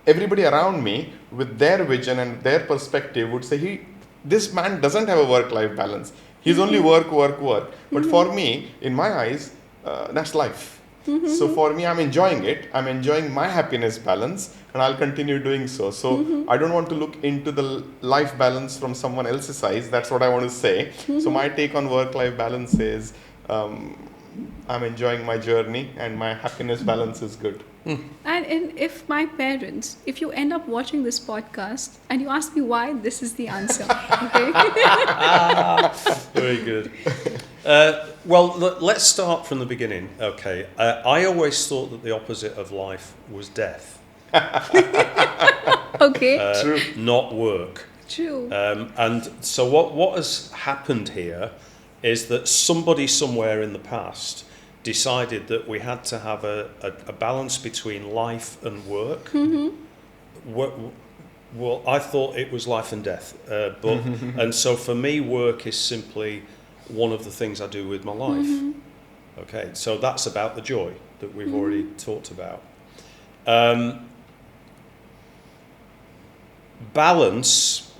Everybody around me with their vision and their perspective would say, this man doesn't have a work-life balance. He's only work. But for me, in my eyes, that's life. So for me, I'm enjoying it. I'm enjoying my happiness balance, and I'll continue doing so. So I don't want to look into the life balance from someone else's eyes. That's what I want to say. So my take on work-life balance is I'm enjoying my journey, and my happiness balance is good. And if my parents, if you end up watching this podcast and you ask me why, this is the answer. Okay. Very good. Well, let's start from the beginning. Okay. I always thought that the opposite of life was death. Okay. True. Not work. True. And so what has happened here is that somebody somewhere in the past decided that we had to have a balance between life and work. Well, I thought it was life and death. And so for me, work is simply one of the things I do with my life. Okay, so that's about the joy that we've already talked about. Balance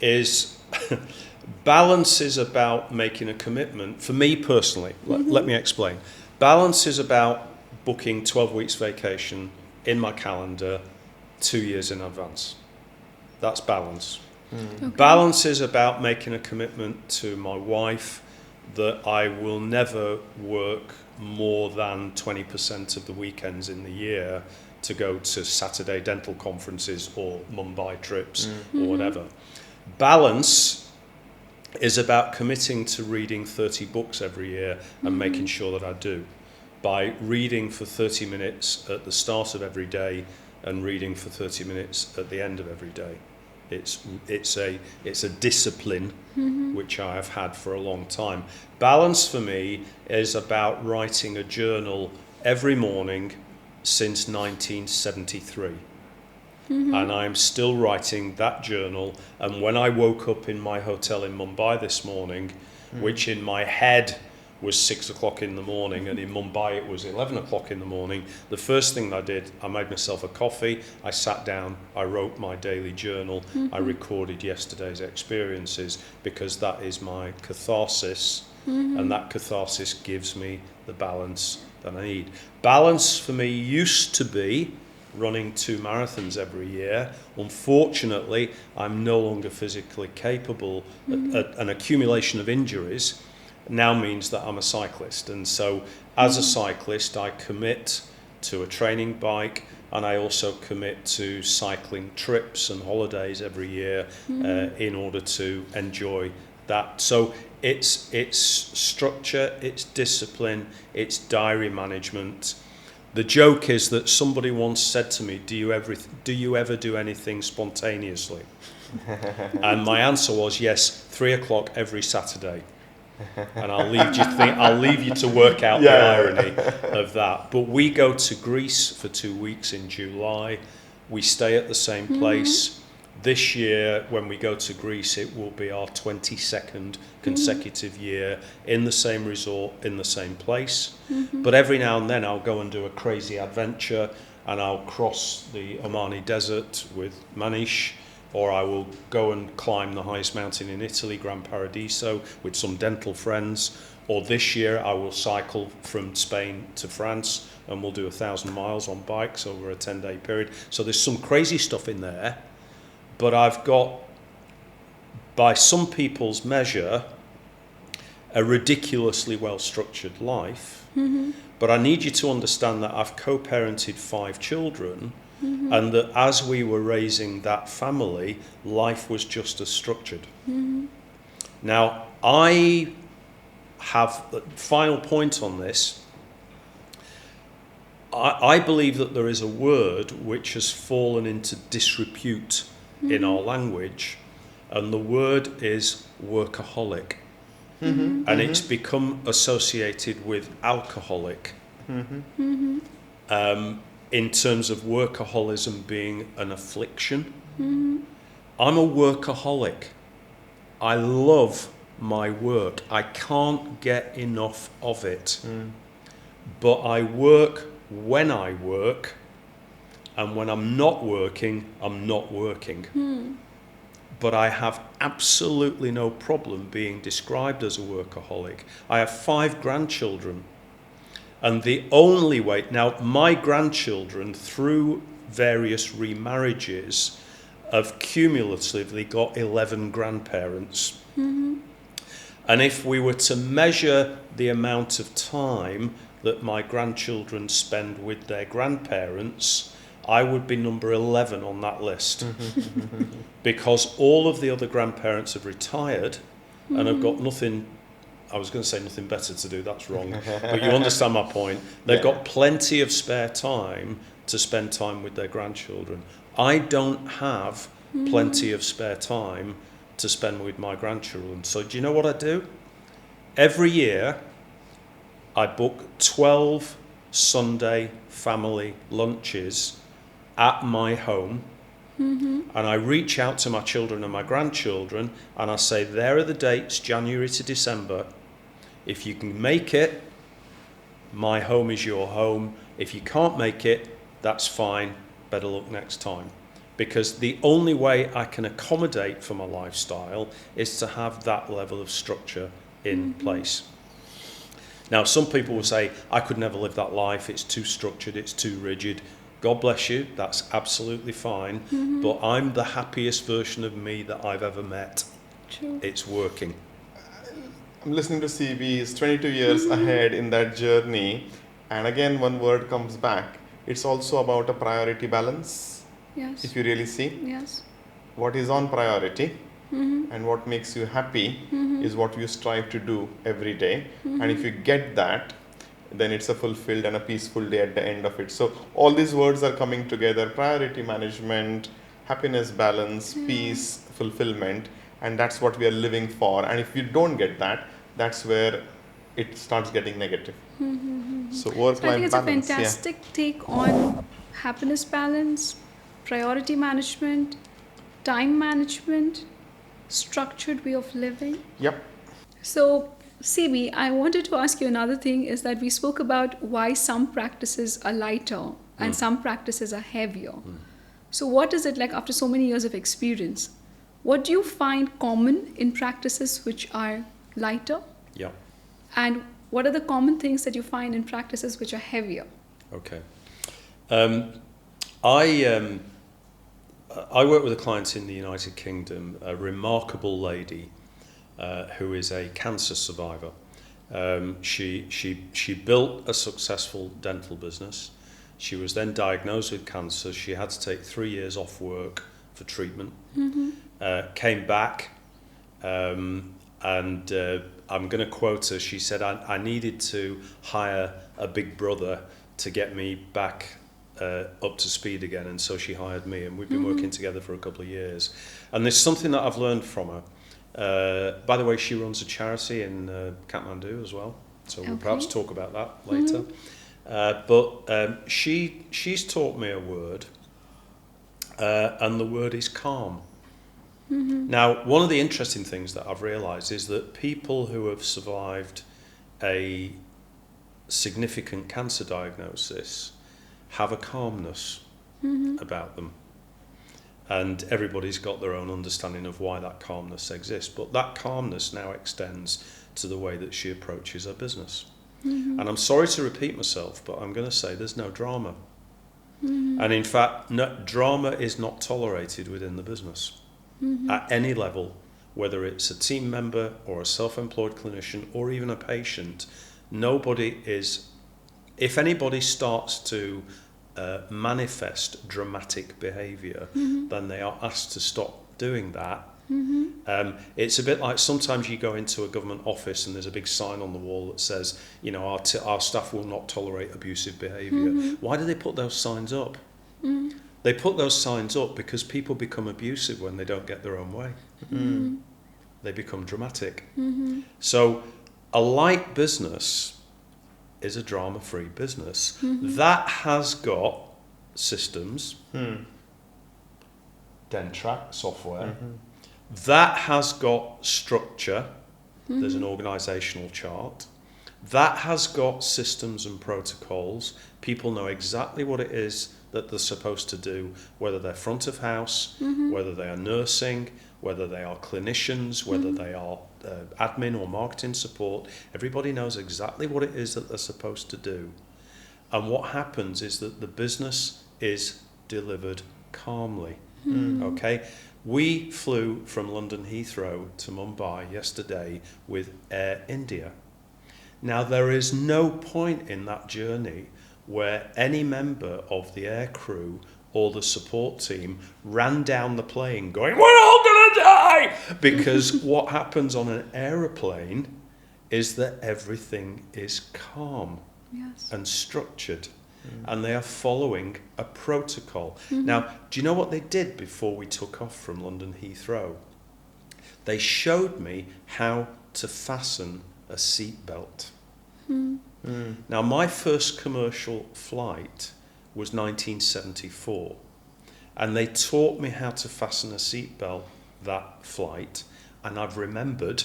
is about making a commitment. For me personally, let me explain. Balance is about booking 12 weeks vacation in my calendar 2 years in advance. That's balance. Okay. Balance is about making a commitment to my wife that I will never work more than 20% of the weekends in the year to go to Saturday dental conferences or Mumbai trips or whatever. Balance is about committing to reading 30 books every year and making sure that I do, by reading for 30 minutes at the start of every day and reading for 30 minutes at the end of every day. It's a discipline which I have had for a long time. Balance for me is about writing a journal every morning since 1973. And I'm still writing that journal. And when I woke up in my hotel in Mumbai this morning, which in my head was 6 o'clock in the morning, and in Mumbai it was 11 o'clock in the morning, the first thing I did, I made myself a coffee, I sat down, I wrote my daily journal, I recorded yesterday's experiences, because that is my catharsis, and that catharsis gives me the balance that I need. Balance for me used to be running 2 marathons every year. Unfortunately, I'm no longer physically capable. An accumulation of injuries now means that I'm a cyclist. And so as a cyclist, I commit to a training bike, and I also commit to cycling trips and holidays every year in order to enjoy that. So it's structure, it's discipline, it's diary management. The joke is that somebody once said to me, do you ever do anything spontaneously? And my answer was yes, 3 o'clock every Saturday. And I'll leave you to work out the irony of that. But we go to Greece for 2 weeks in July. We stay at the same place. This year, when we go to Greece, it will be our 22nd consecutive year in the same resort, in the same place. But every now and then I'll go and do a crazy adventure, and I'll cross the Omani Desert with Manish, or I will go and climb the highest mountain in Italy, Gran Paradiso, with some dental friends. Or this year I will cycle from Spain to France, and we'll do 1,000 miles on bikes over a 10-day period. So there's some crazy stuff in there. But I've got, by some people's measure, a ridiculously well-structured life. But I need you to understand that I've co-parented 5 children, and that as we were raising that family, life was just as structured. Now, I have a final point on this. I believe that there is a word which has fallen into disrepute in our language, and the word is workaholic. And it's become associated with alcoholic, in terms of workaholism being an affliction. I'm a workaholic. I love my work. I can't get enough of it. But I work when I work, and when I'm not working, I'm not working. But I have absolutely no problem being described as a workaholic. I have 5 grandchildren. And the only way, now my grandchildren, through various remarriages, have cumulatively got 11 grandparents. And if we were to measure the amount of time that my grandchildren spend with their grandparents, I would be number 11 on that list. Because all of the other grandparents have retired and have got nothing, I was going to say nothing better to do, that's wrong, but you understand my point. They've got plenty of spare time to spend time with their grandchildren. I don't have plenty of spare time to spend with my grandchildren. So do you know what I do? Every year, I book 12 Sunday family lunches at my home, and I reach out to my children and my grandchildren, and I say, there are the dates, January to December. If you can make it, my home is your home. If you can't make it, that's fine. Better luck next time. Because the only way I can accommodate for my lifestyle is to have that level of structure in place. Now, some people will say, I could never live that life. It's too structured. It's too rigid. God bless you, that's absolutely fine, but I'm the happiest version of me that I've ever met. True. It's working. I'm listening to CB, he's 22 years ahead in that journey, and again one word comes back. It's also about a priority balance. Yes. If you really see. Yes. What is on priority and what makes you happy is what you strive to do every day. And if you get that, then it's a fulfilled and a peaceful day at the end of it. So all these words are coming together: priority management, happiness, balance, peace, fulfillment, and that's what we are living for. And if you don't get that, that's where it starts getting negative. So work-life balance. So I think it's a fantastic take on happiness balance, priority management, time management, structured way of living. Yep. So CB, I wanted to ask you another thing is that we spoke about why some practices are lighter and some practices are heavier. So what is it like after so many years of experience? What do you find common in practices which are lighter? Yeah. And what are the common things that you find in practices which are heavier? Okay. I work with a client in the United Kingdom, a remarkable lady who is a cancer survivor. She built a successful dental business. She was then diagnosed with cancer. She had to take 3 years off work for treatment. Came back, and I'm going to quote her. She said, I needed to hire a big brother to get me back up to speed again, and so she hired me, and we've been working together for a couple of years. And there's something that I've learned from her. By the way, she runs a charity in Kathmandu as well, so we'll perhaps talk about that later. But she's taught me a word, and the word is calm. Now, one of the interesting things that I've realised is that people who have survived a significant cancer diagnosis have a calmness about them. And everybody's got their own understanding of why that calmness exists. But that calmness now extends to the way that she approaches her business. And I'm sorry to repeat myself, but I'm going to say there's no drama. And in fact, drama is not tolerated within the business at any level, whether it's a team member or a self-employed clinician or even a patient. Nobody is, if anybody starts to manifest dramatic behaviour, then they are asked to stop doing that. It's a bit like sometimes you go into a government office and there's a big sign on the wall that says, you know, our staff will not tolerate abusive behaviour. Why do they put those signs up? They put those signs up because people become abusive when they don't get their own way. They become dramatic. So a light business is a drama-free business that has got systems, Dentrack software, that has got structure, there's an organisational chart, that has got systems and protocols. People know exactly what it is that they're supposed to do, whether they're front of house, whether they are nursing, whether they are clinicians, whether they are admin or marketing support. Everybody knows exactly what it is that they're supposed to do. And what happens is that the business is delivered calmly. Okay? We flew from London Heathrow to Mumbai yesterday with Air India. Now, there is no point in that journey where any member of the air crew or the support team ran down the plane going, "We're all gonna die!" Because what happens on an aeroplane is that everything is calm and structured. And they are following a protocol. Now, do you know what they did before we took off from London Heathrow? They showed me how to fasten a seatbelt. Now, my first commercial flight was 1974, and they taught me how to fasten a seatbelt that flight, and I've remembered,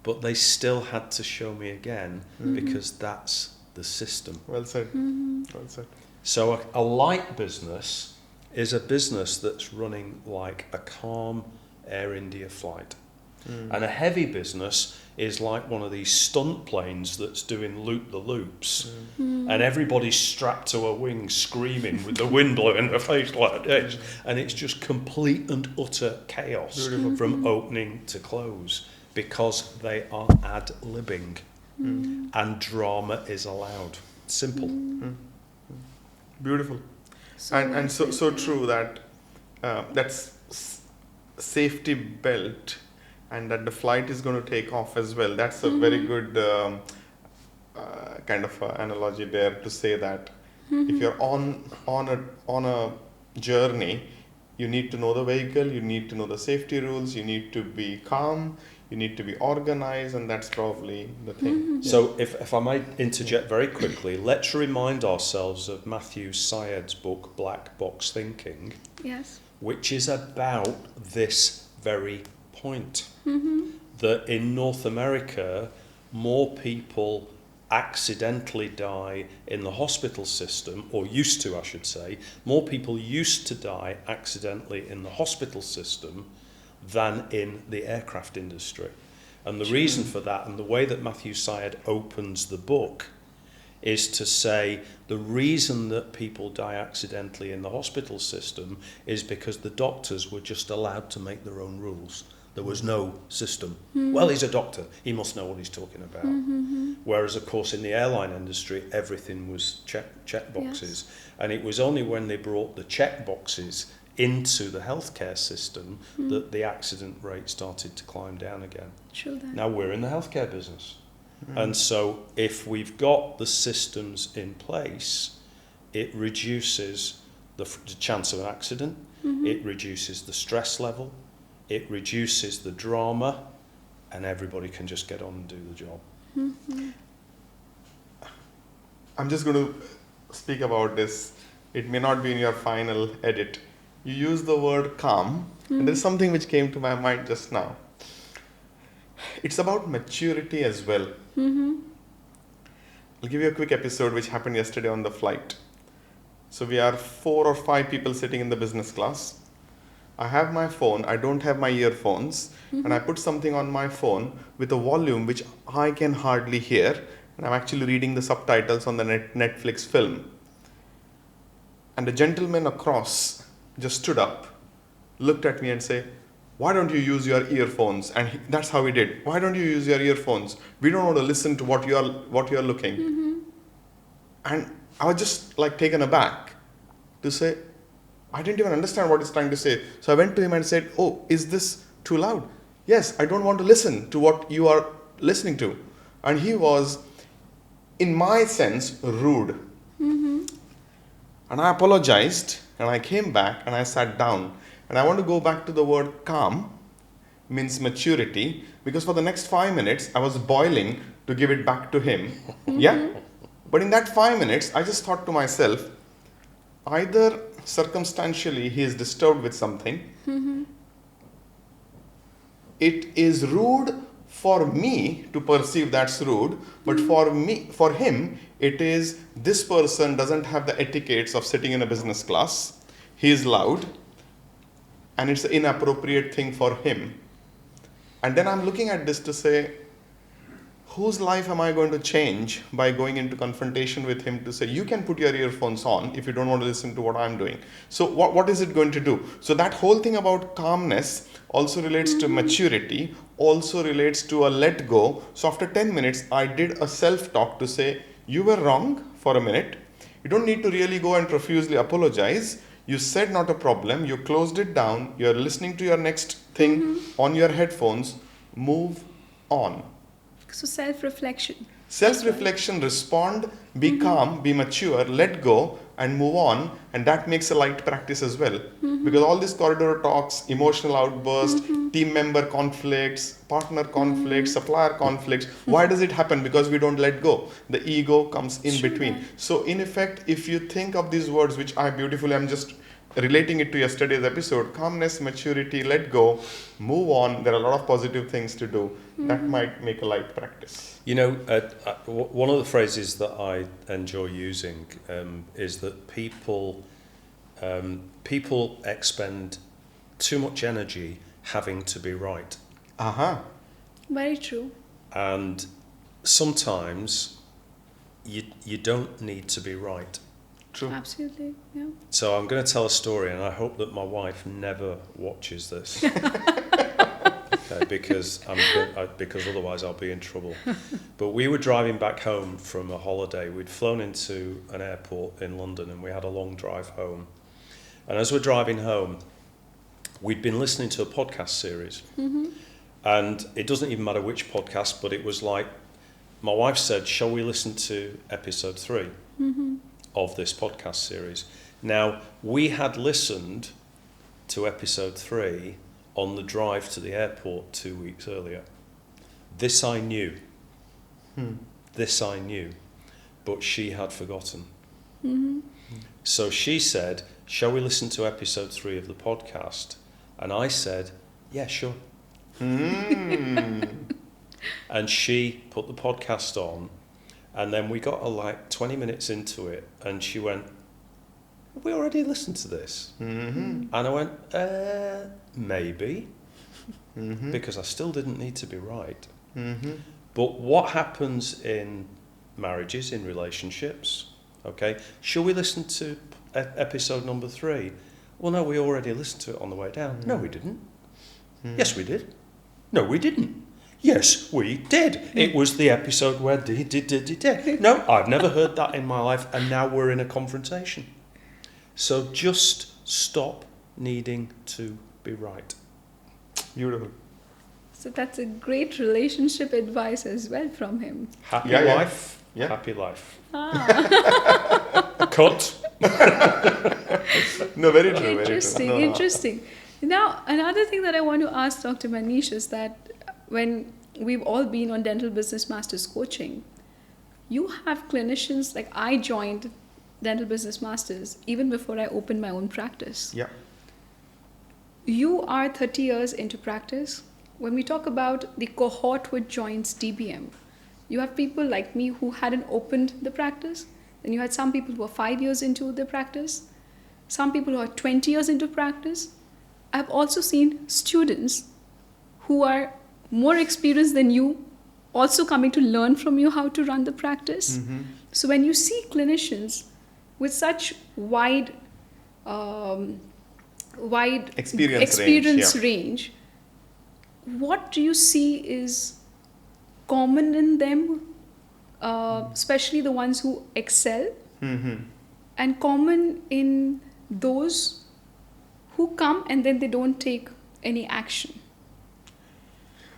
but they still had to show me again because that's the system. Well said. Well said. So a light business is a business that's running like a calm Air India flight. And a heavy business is like one of these stunt planes that's doing loop-the-loops, and everybody's strapped to a wing screaming with the wind blowing in their face like this, and it's just complete and utter chaos from opening to close because they are ad-libbing. And drama is allowed. Simple. Beautiful. And so true that that's safety belt, and that the flight is going to take off as well. That's a very good kind of analogy there to say that if you're on a journey, you need to know the vehicle, you need to know the safety rules, you need to be calm, you need to be organized, and that's probably the thing. So if I might interject very quickly, let's remind ourselves of Matthew Syed's book, Black Box Thinking, which is about this very point. that in North America, more people accidentally die in the hospital system, or used to, I should say, more people used to die accidentally in the hospital system than in the aircraft industry. And the reason for that, and the way that Matthew Syed opens the book, is to say the reason that people die accidentally in the hospital system is because the doctors were just allowed to make their own rules. There was no system. Well, he's a doctor. He must know what he's talking about. Whereas, of course, in the airline industry, everything was check boxes. Yes. And it was only when they brought the check boxes into the healthcare system that the accident rate started to climb down again. True that. Now we're in the healthcare business. And so if we've got the systems in place, it reduces the chance of an accident, it reduces the stress level, it reduces the drama, and everybody can just get on and do the job. I'm just going to speak about this. It may not be in your final edit. You use the word calm, and there's something which came to my mind just now. It's about maturity as well. I'll give you a quick episode which happened yesterday on the flight. So we are 4 or 5 people sitting in the business class. I have my phone, I don't have my earphones, and I put something on my phone with a volume which I can hardly hear, and I'm actually reading the subtitles on the Netflix film. And the gentleman across just stood up, looked at me and said, "Why don't you use your earphones?" And that's how he did. "Why don't you use your earphones? We don't want to listen to what you're looking." And I was just like taken aback to say, I didn't even understand what he's trying to say. So I went to him and said, "Oh, is this too loud?" "Yes, I don't want to listen to what you are listening to." And he was, in my sense, rude. And I apologized, and I came back and I sat down. And I want to go back to the word calm, means maturity, because for the next 5 minutes, I was boiling to give it back to him. Yeah? But in that 5 minutes, I just thought to myself, either circumstantially he is disturbed with something, it is rude for me to perceive that's rude, but for him, it is this person doesn't have the etiquettes of sitting in a business class. He is loud, and it's an inappropriate thing for him. And then I'm looking at this to say, whose life am I going to change by going into confrontation with him to say, you can put your earphones on if you don't want to listen to what I'm doing. So what is it going to do? So that whole thing about calmness also relates to maturity, also relates to a let go. So after 10 minutes, I did a self-talk to say, you were wrong for a minute. You don't need to really go and profusely apologize. You said not a problem. You closed it down. You're listening to your next thing on your headphones. Move on. So self-reflection. Self-reflection, respond, be calm, be mature, let go, and move on. And that makes a light practice as well. Because all these corridor talks, emotional outbursts, team member conflicts, partner conflicts, supplier conflicts, why does it happen? Because we don't let go. The ego comes in between. Right. So in effect, if you think of these words, which I'm just relating it to yesterday's episode, calmness, maturity, let go, move on. There are a lot of positive things to do. That might make a light practice. You know, one of the phrases that I enjoy using is that people expend too much energy having to be right. Very true. And sometimes you don't need to be right. True. Absolutely, yeah. So I'm going to tell a story, and I hope that my wife never watches this. Okay, because otherwise I'll be in trouble. But we were driving back home from a holiday. We'd flown into an airport in London, and we had a long drive home. And as we're driving home, we'd been listening to a podcast series. And it doesn't even matter which podcast, but it was like, my wife said, shall we listen to episode 3 of this podcast series? Now, we had listened to episode 3 on the drive to the airport 2 weeks earlier. This I knew. This I knew. But she had forgotten. So she said, shall we listen to episode 3 of the podcast? And I said, yeah, sure. And she put the podcast on, and then we got her like 20 minutes into it, and she went, "Have we already listened to this?" And I went, maybe, because I still didn't need to be right. But what happens in marriages, in relationships, okay? Shall we listen to episode number 3? Well, no, we already listened to it on the way down. No, we didn't. Yes, we did. No, we didn't. Yes, we did. It was the episode where did. No, I've never heard that in my life, and now we're in a confrontation. So just stop needing to be right. Beautiful. So that's a great relationship advice as well from him. Happy Yeah, yeah. life, Yeah. happy life. Ah, Cut. No, very true. interesting, Very true. interesting. Now, another thing that I want to ask Dr. Manish is that when we've all been on Dental Business Masters coaching, you have clinicians, like I joined Dental Business Masters even before I opened my own practice. Yeah. You are 30 years into practice. When we talk about the cohort which joins DBM, you have people like me who hadn't opened the practice. Then you had some people who are 5 years into the practice, some people who are 20 years into practice. I've also seen students who are more experienced than you also coming to learn from you how to run the practice. So when you see clinicians with such wide Experience range, what do you see is common in them, especially the ones who excel, and common in those who come and then they don't take any action?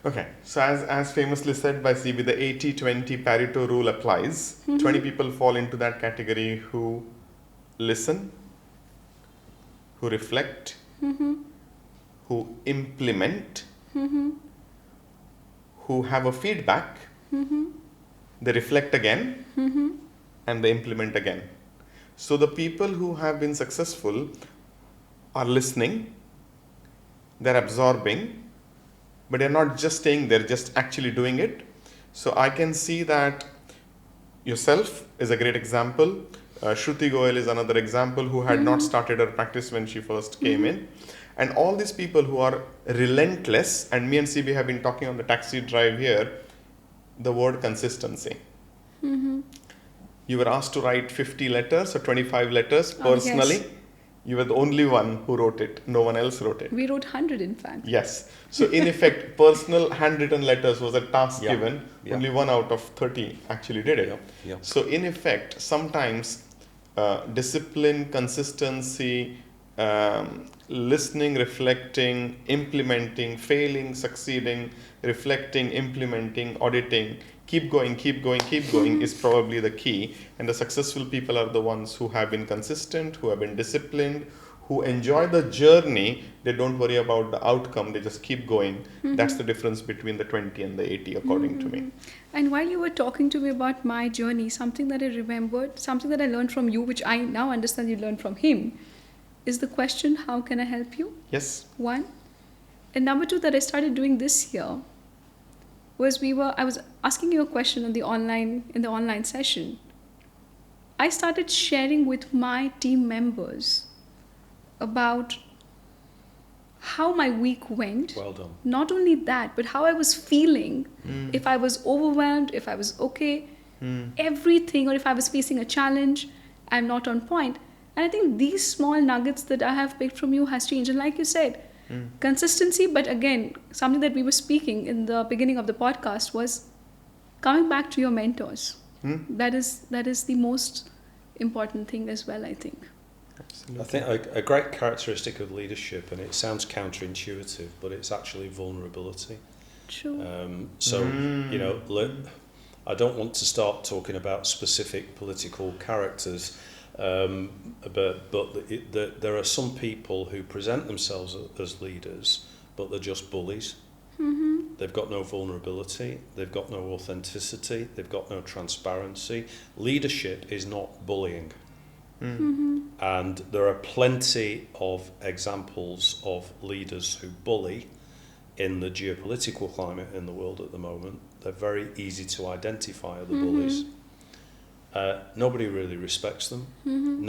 Okay, so as famously said by CB, the 80-20 Pareto rule applies. 20 people fall into that category who listen, who reflect, who implement, who have a feedback, they reflect again, and they implement again. So the people who have been successful are listening, they're absorbing, but they're not just staying there, just actually doing it. So I can see that yourself is a great example. Shruti Goyal is another example who had not started her practice when she first came in. And all these people who are relentless, and me and CB have been talking on the taxi drive here, the word consistency. You were asked to write 50 letters or 25 letters personally. Yes. You were the only one who wrote it. No one else wrote it. We wrote 100 in fact. Yes. So in effect, personal handwritten letters was a task Yeah. given. Yeah. Only 1 out of 30 actually did it. Yeah. So in effect, sometimes discipline, consistency, listening, reflecting, implementing, failing, succeeding, reflecting, implementing, auditing, keep going is probably the key. And the successful people are the ones who have been consistent, who have been disciplined, who enjoy the journey. They don't worry about the outcome, they just keep going. That's the difference between the 20 and the 80 according to me. And while you were talking to me about my journey, something that I remembered, something that I learned from you, which I now understand you learned from him, is the question, how can I help you? Yes. 1. And number 2 that I started doing this year was I was asking you a question in the online session. I started sharing with my team members about how my week went. Well done. Not only that, but how I was feeling, if I was overwhelmed, if I was okay, everything, or if I was facing a challenge, I'm not on point. And I think these small nuggets that I have picked from you has changed. And like you said, consistency, but again, something that we were speaking in the beginning of the podcast was coming back to your mentors. That is the most important thing as well, I think. I think a great characteristic of leadership, and it sounds counterintuitive, but it's actually vulnerability. True. I don't want to start talking about specific political characters, but there are some people who present themselves as leaders, but they're just bullies. They've got no vulnerability, they've got no authenticity, they've got no transparency. Leadership is not bullying. And there are plenty of examples of leaders who bully in the geopolitical climate in the world at the moment, they're very easy to identify are the bullies. Nobody really respects them.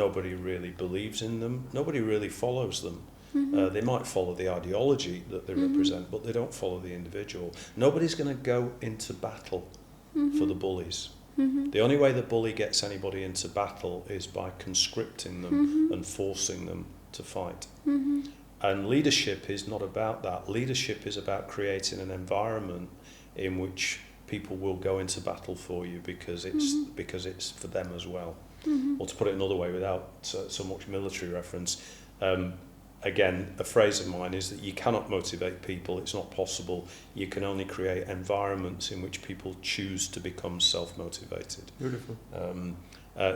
Nobody really believes in them. Nobody really follows them. They might follow the ideology that they represent, but they don't follow the individual. Nobody's going to go into battle for the bullies. The only way the bully gets anybody into battle is by conscripting them and forcing them to fight. And leadership is not about that. Leadership is about creating an environment in which people will go into battle for you because it's for them as well. Or to put it another way, without so much military reference, again, a phrase of mine is that you cannot motivate people. It's not possible. You can only create environments in which people choose to become self-motivated. Beautiful.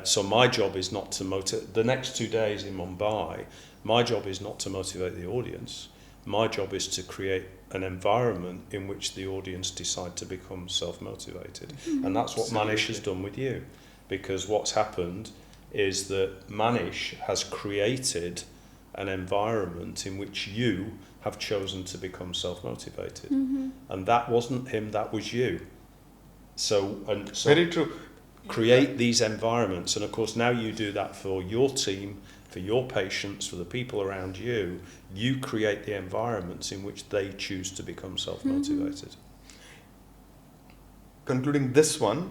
So my job is not to motivate. The next 2 days in Mumbai, my job is not to motivate the audience. My job is to create an environment in which the audience decide to become self-motivated. And that's what Manish has done with you. Because what's happened is that Manish has created an environment in which you have chosen to become self-motivated. And that wasn't him, that was you. So Very true. Create these environments, and of course now you do that for your team, for your patients, for the people around you. You create the environments in which they choose to become self-motivated. Concluding this one,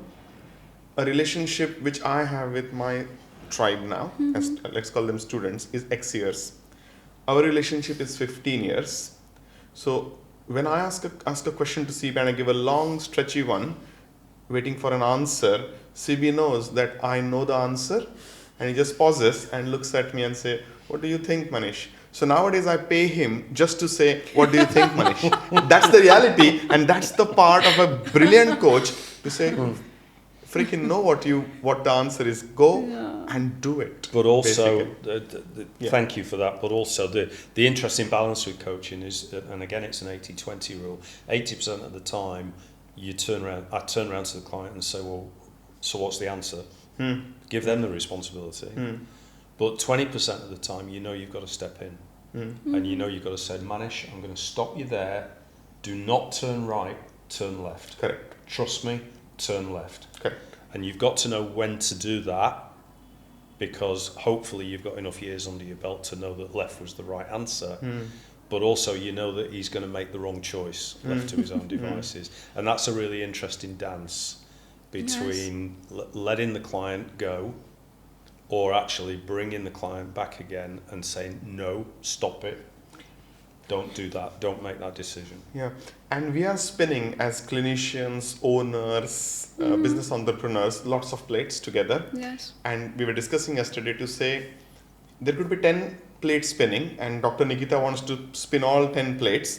a relationship which I have with my tribe now, as, let's call them students, is X years. Our relationship is 15 years. So when I ask a question to CB and I give a long stretchy one, waiting for an answer, CB knows that I know the answer, and he just pauses and looks at me and say, "What do you think, Manish?" So nowadays I pay him just to say, "What do you think, Manish?" That's the reality, and that's the part of a brilliant coach to say, freaking know what the answer is. Go and do it. But also, Yeah. thank you for that. But also, the interesting balance with coaching is, and again, it's an 80-20 rule. 80% of the time, I turn around to the client and say, "Well, so what's the answer?" Give them the responsibility. But 20% of the time, you've got to step in, and you've got to say, "Manish, I'm going to stop you there. Do not turn right. Turn left. Correct. Trust me. Turn left." Correct. And you've got to know when to do that, because hopefully you've got enough years under your belt to know that left was the right answer. But also you know that he's going to make the wrong choice left to his own devices. And that's a really interesting dance between letting the client go or actually bringing the client back again and saying, "No, stop it. Don't do that. Don't make that decision." Yeah, and we are spinning as clinicians, owners, business entrepreneurs, lots of plates together. Yes. And we were discussing yesterday to say there could be 10 plates spinning, and Dr. Nikita wants to spin all 10 plates.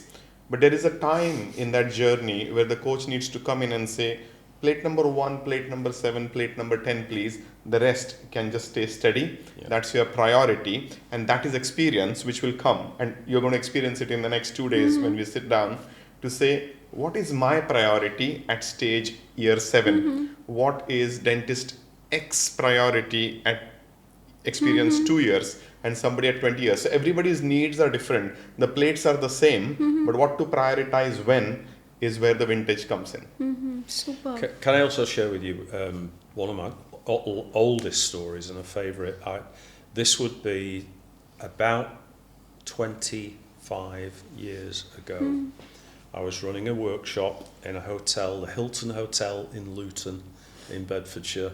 But there is a time in that journey where the coach needs to come in and say, "Plate number 1, plate number 7, plate number 10, please. The rest can just stay steady." Yeah. That's your priority. And that is experience which will come. And you're going to experience it in the next 2 days when we sit down to say, what is my priority at stage year 7? What is dentist X priority at experience 2 years? And somebody at 20 years. So everybody's needs are different. The plates are the same, but what to prioritize when is where the vintage comes in. Super. Can I also share with you one of my oldest stories and a favourite? This would be about 25 years ago. I was running a workshop in a hotel, the Hilton Hotel in Luton in Bedfordshire,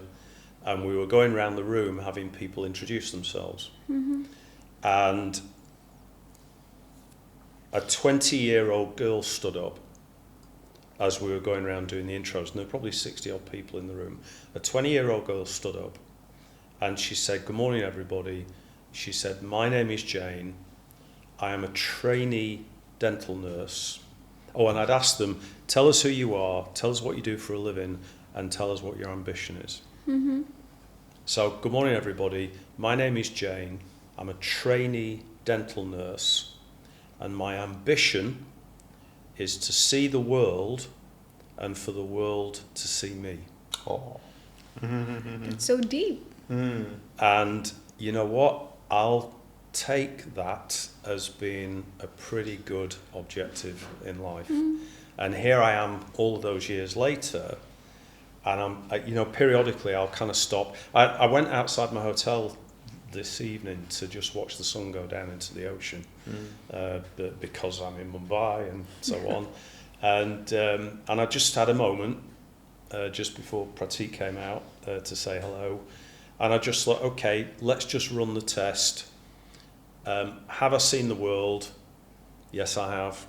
and we were going around the room having people introduce themselves. And a 20-year-old girl stood up as we were going around doing the intros, and there were probably 60-odd people in the room. A 20-year-old girl stood up, and she said, "Good morning, everybody." She said, "My name is Jane. I am a trainee dental nurse." Oh, and I'd asked them, "Tell us who you are, tell us what you do for a living, and tell us what your ambition is." So, "Good morning, everybody. My name is Jane. I'm a trainee dental nurse, and my ambition is to see the world and for the world to see me." Oh. It's so deep. And you know what? I'll take that as being a pretty good objective in life. And here I am all of those years later, and periodically I'll kind of stop. I went outside my hotel this evening to just watch the sun go down into the ocean, because I'm in Mumbai and so on. And I just had a moment just before Pratik came out to say hello. And I just thought, okay, let's just run the test. Have I seen the world? Yes, I have.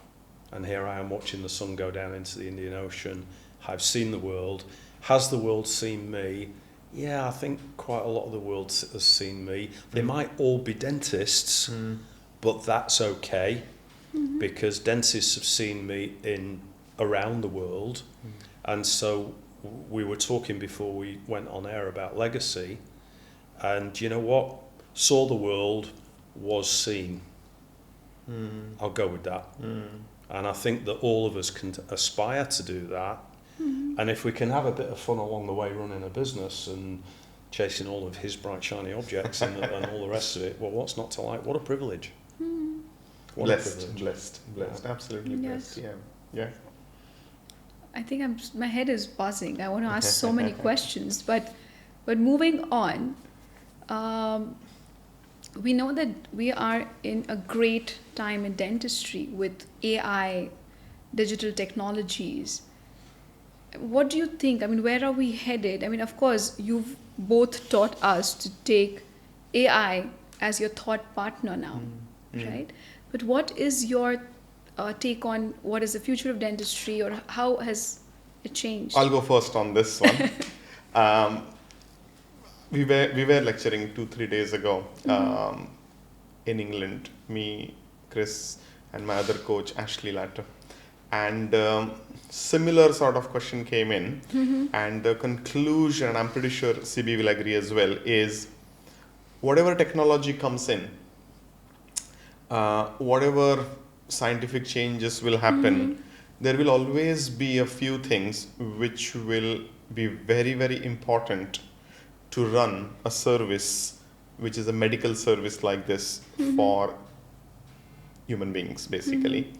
And here I am watching the sun go down into the Indian Ocean. I've seen the world. Has the world seen me? Yeah, I think quite a lot of the world has seen me. They might all be dentists, but that's okay, because dentists have seen me around the world. And so we were talking before we went on air about legacy, and you know what? Saw the world, was seen. I'll go with that. And I think that all of us can aspire to do that. And if we can have a bit of fun along the way running a business and chasing all of his bright shiny objects and all the rest of it, well, what's not to like? What a privilege. What a privilege. Blessed, absolutely blessed. Yeah. I think my head is buzzing. I want to ask so many questions, but moving on, we know that we are in a great time in dentistry with AI, digital technologies. What do you think? I mean, where are we headed? I mean, of course, you've both taught us to take AI as your thought partner now, right? But what is your take on what is the future of dentistry, or how has it changed? I'll go first on this one. We were lecturing 2-3 days ago in England, me, Chris, and my other coach, Ashley Latter. And similar sort of question came in, and the conclusion, and I'm pretty sure CB will agree as well, is whatever technology comes in, whatever scientific changes will happen, there will always be a few things which will be very, very important to run a service, which is a medical service like this for human beings, basically.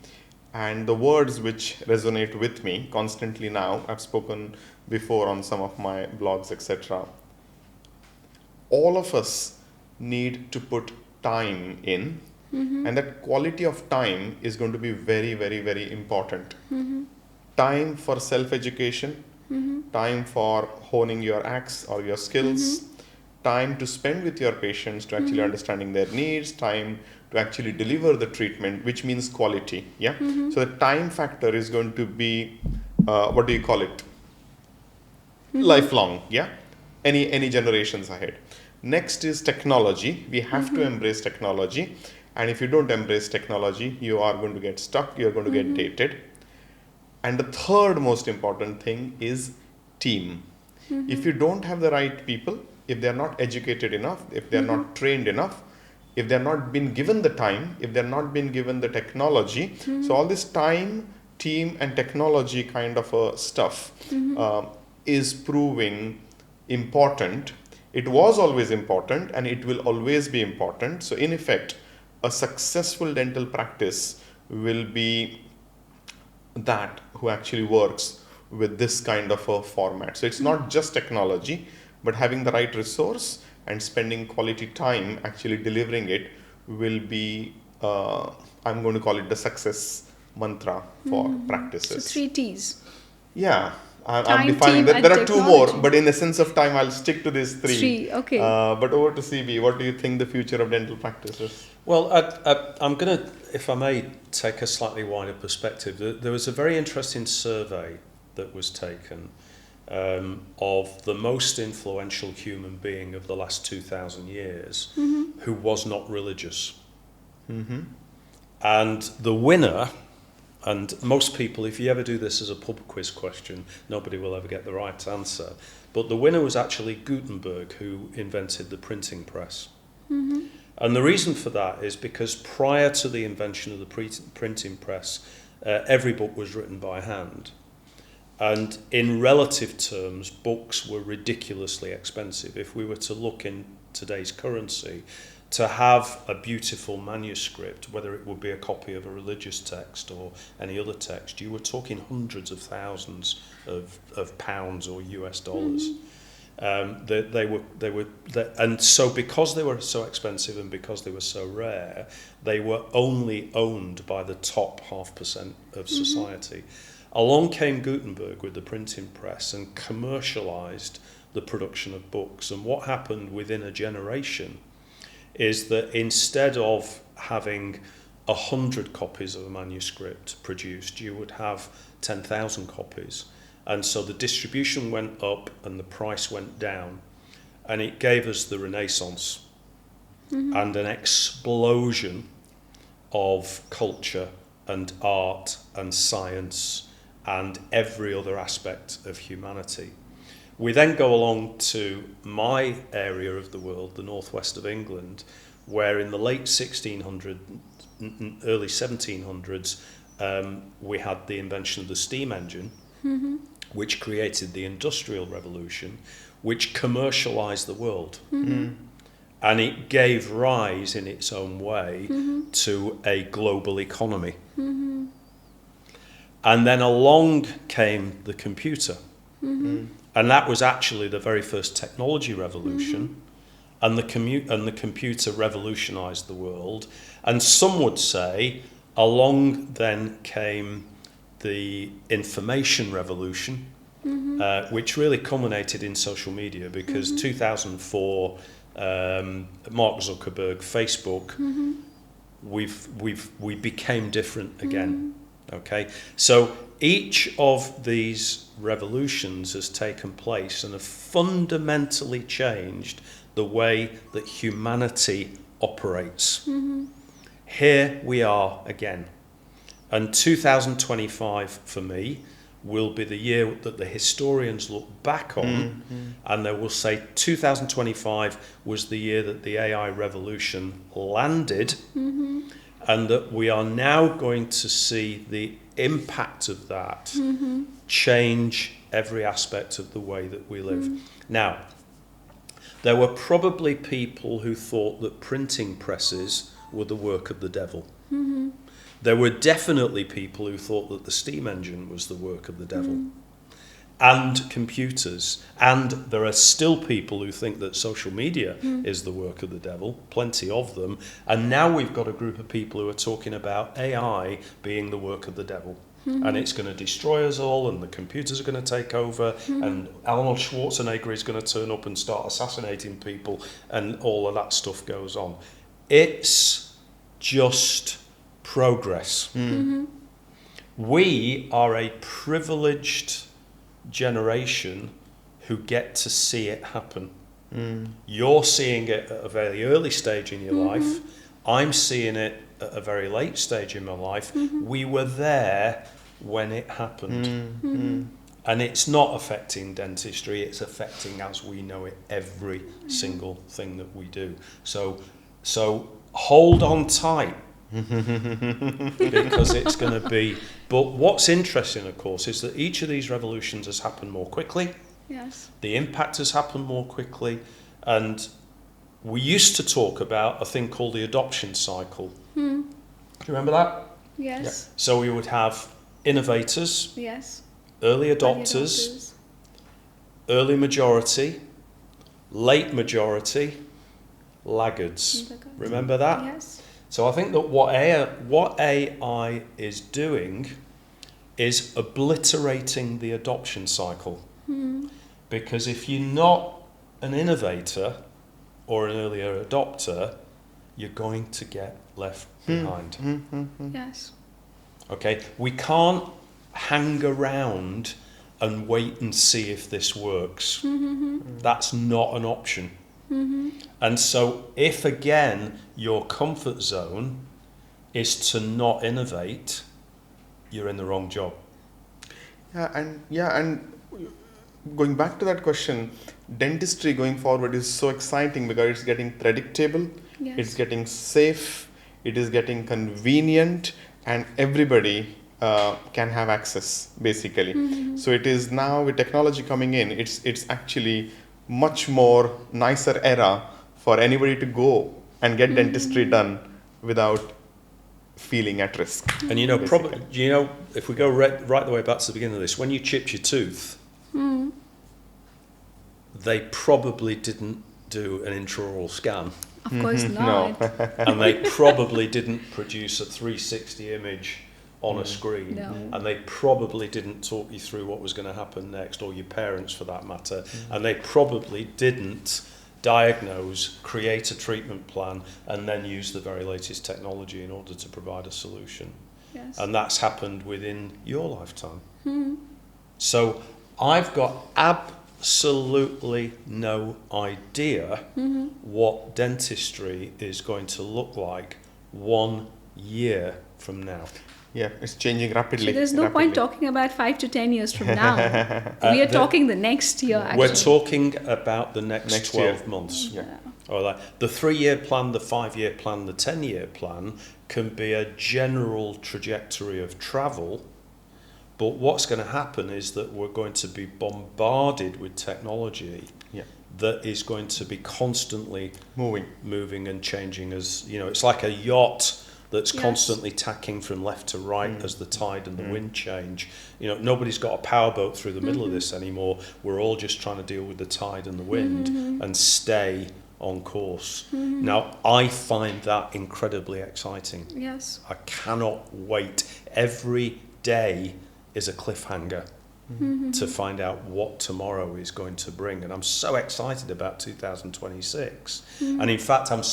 And the words which resonate with me constantly now, I've spoken before on some of my blogs, etc. All of us need to put time in, and that quality of time is going to be very, very, very important. Time for self-education, time for honing your acts or your skills, time to spend with your patients to actually understanding their needs, time to actually deliver the treatment, which means quality. So the time factor is going to be what do you call it, lifelong. Any generations ahead. Next is technology. We have to embrace technology, and if you don't embrace technology, you are going to get stuck, you're going to get dated. And the third most important thing is team. If you don't have the right people, if they're not educated enough, if they're not trained enough, if they're not been given the time, if they're not been given the technology, so all this time, team and technology kind of stuff is proving important. It was always important and it will always be important. So in effect, a successful dental practice will be that who actually works with this kind of a format. So it's not just technology, but having the right resource and spending quality time actually delivering it will be, I'm going to call it the success mantra for practices. So 3 T's. Yeah, I'm Time, defining team, that. There and are 2 more, technology. but in the sense of time, I'll stick to these 3. 3, okay. But over to CB, what do you think the future of dental practice is? Well, I'm going to, if I may, take a slightly wider perspective. There was a very interesting survey that was taken of the most influential human being of the last 2,000 years who was not religious. And the winner, and most people, if you ever do this as a pub quiz question, nobody will ever get the right answer. But the winner was actually Gutenberg, who invented the printing press. And the reason for that is because prior to the invention of the printing press, every book was written by hand. And in relative terms, books were ridiculously expensive. If we were to look in today's currency, to have a beautiful manuscript, whether it would be a copy of a religious text or any other text, you were talking hundreds of thousands of pounds or US dollars. And so because they were so expensive and because they were so rare, they were only owned by the top 0.5% of society. Along came Gutenberg with the printing press and commercialized the production of books. And what happened within a generation is that instead of having 100 copies of a manuscript produced, you would have 10,000 copies. And so the distribution went up and the price went down. And it gave us the Renaissance and an explosion of culture and art and science and every other aspect of humanity. We then go along to my area of the world, the northwest of England, where in the late 1600s, early 1700s, we had the invention of the steam engine, which created the Industrial Revolution, which commercialized the world. And it gave rise in its own way to a global economy. And then along came the computer. And that was actually the very first technology revolution. And the computer revolutionized the world. And some would say, along then came the information revolution, which really culminated in social media, because 2004, Mark Zuckerberg, Facebook, we became different again. Okay, so each of these revolutions has taken place and have fundamentally changed the way that humanity operates. Here we are again. And 2025 for me will be the year that the historians look back on and they will say 2025 was the year that the AI revolution landed, and that we are now going to see the impact of that change every aspect of the way that we live. Now, there were probably people who thought that printing presses were the work of the devil. There were definitely people who thought that the steam engine was the work of the devil. And computers. And there are still people who think that social media is the work of the devil, plenty of them. And now we've got a group of people who are talking about AI being the work of the devil. And it's going to destroy us all, and the computers are going to take over, and Arnold Schwarzenegger is going to turn up and start assassinating people, and all of that stuff goes on. It's just progress. We are a privileged generation who get to see it happen. You're seeing it at a very early stage in your life. I'm seeing it at a very late stage in my life. We were there when it happened. And it's not affecting dentistry, it's affecting, as we know it, every single thing that we do. So hold on tight. Because it's going to be. But what's interesting, of course, is that each of these revolutions has happened more quickly. Yes. The impact has happened more quickly, and we used to talk about a thing called the adoption cycle. Do you remember that? Yes. Yeah. So we would have innovators, Yes. early adopters, early majority, late majority, laggards. Remember that? Yes. So I think that what AI is doing is obliterating the adoption cycle. Because if you're not an innovator or an earlier adopter, you're going to get left behind. Yes. Okay, we can't hang around and wait and see if this works. That's not an option. And so if again your comfort zone is to not innovate, you're in the wrong job. And going back to that question, dentistry going forward is so exciting because it's getting predictable, Yes. it's getting safe, it is getting convenient, and everybody can have access basically. So it is now with technology coming in, it's actually much more nicer era for anybody to go and get dentistry done without feeling at risk. And you know, basically. probably, if we go right the way back to the beginning of this, when you chipped your tooth, they probably didn't do an intraoral scan, Of course not. and they probably didn't produce a 360 image on a screen, No. and they probably didn't talk you through what was going to happen next, or your parents for that matter, and they probably didn't diagnose, create a treatment plan, and then use the very latest technology in order to provide a solution. Yes. And that's happened within your lifetime. So I've got absolutely no idea what dentistry is going to look like 1 year from now. Yeah, it's changing rapidly. So there's no point talking about 5 to 10 years from now. We are talking the next year, actually. We're talking about the next 12 year. months. Yeah. Or like the 3-year plan, the 5-year plan, the 10-year plan can be a general trajectory of travel. But what's going to happen is that we're going to be bombarded with technology that is going to be constantly moving and changing. As you know, it's like a yacht that's constantly tacking from left to right as the tide and the wind change. You know, nobody's got a powerboat through the middle of this anymore. We're all just trying to deal with the tide and the wind and stay on course. Now, I find that incredibly exciting. Yes. I cannot wait. Every day is a cliffhanger to find out what tomorrow is going to bring, and I'm so excited about 2026. And in fact, I'm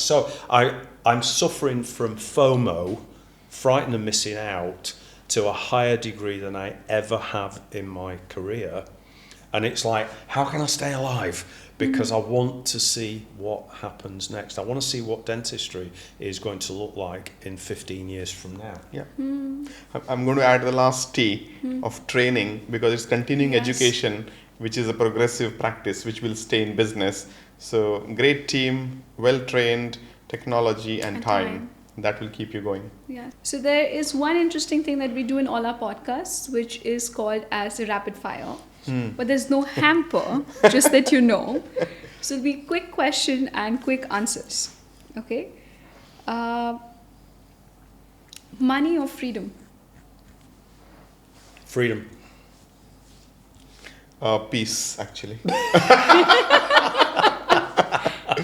suffering from FOMO, frightened of missing out, to a higher degree than I ever have in my career. And it's like, how can I stay alive? Because I want to see what happens next. I want to see what dentistry is going to look like in 15 years from now. Yeah. I'm going to add the last T of training, because it's continuing education, which is a progressive practice which will stay in business. So great team, well trained, technology and time. That will keep you going. Yeah. So there is one interesting thing that we do in all our podcasts, which is called as a rapid fire. But there's no hamper, just that you know. So it'll be quick question and quick answers. Okay? Money or freedom? Freedom. Peace, actually.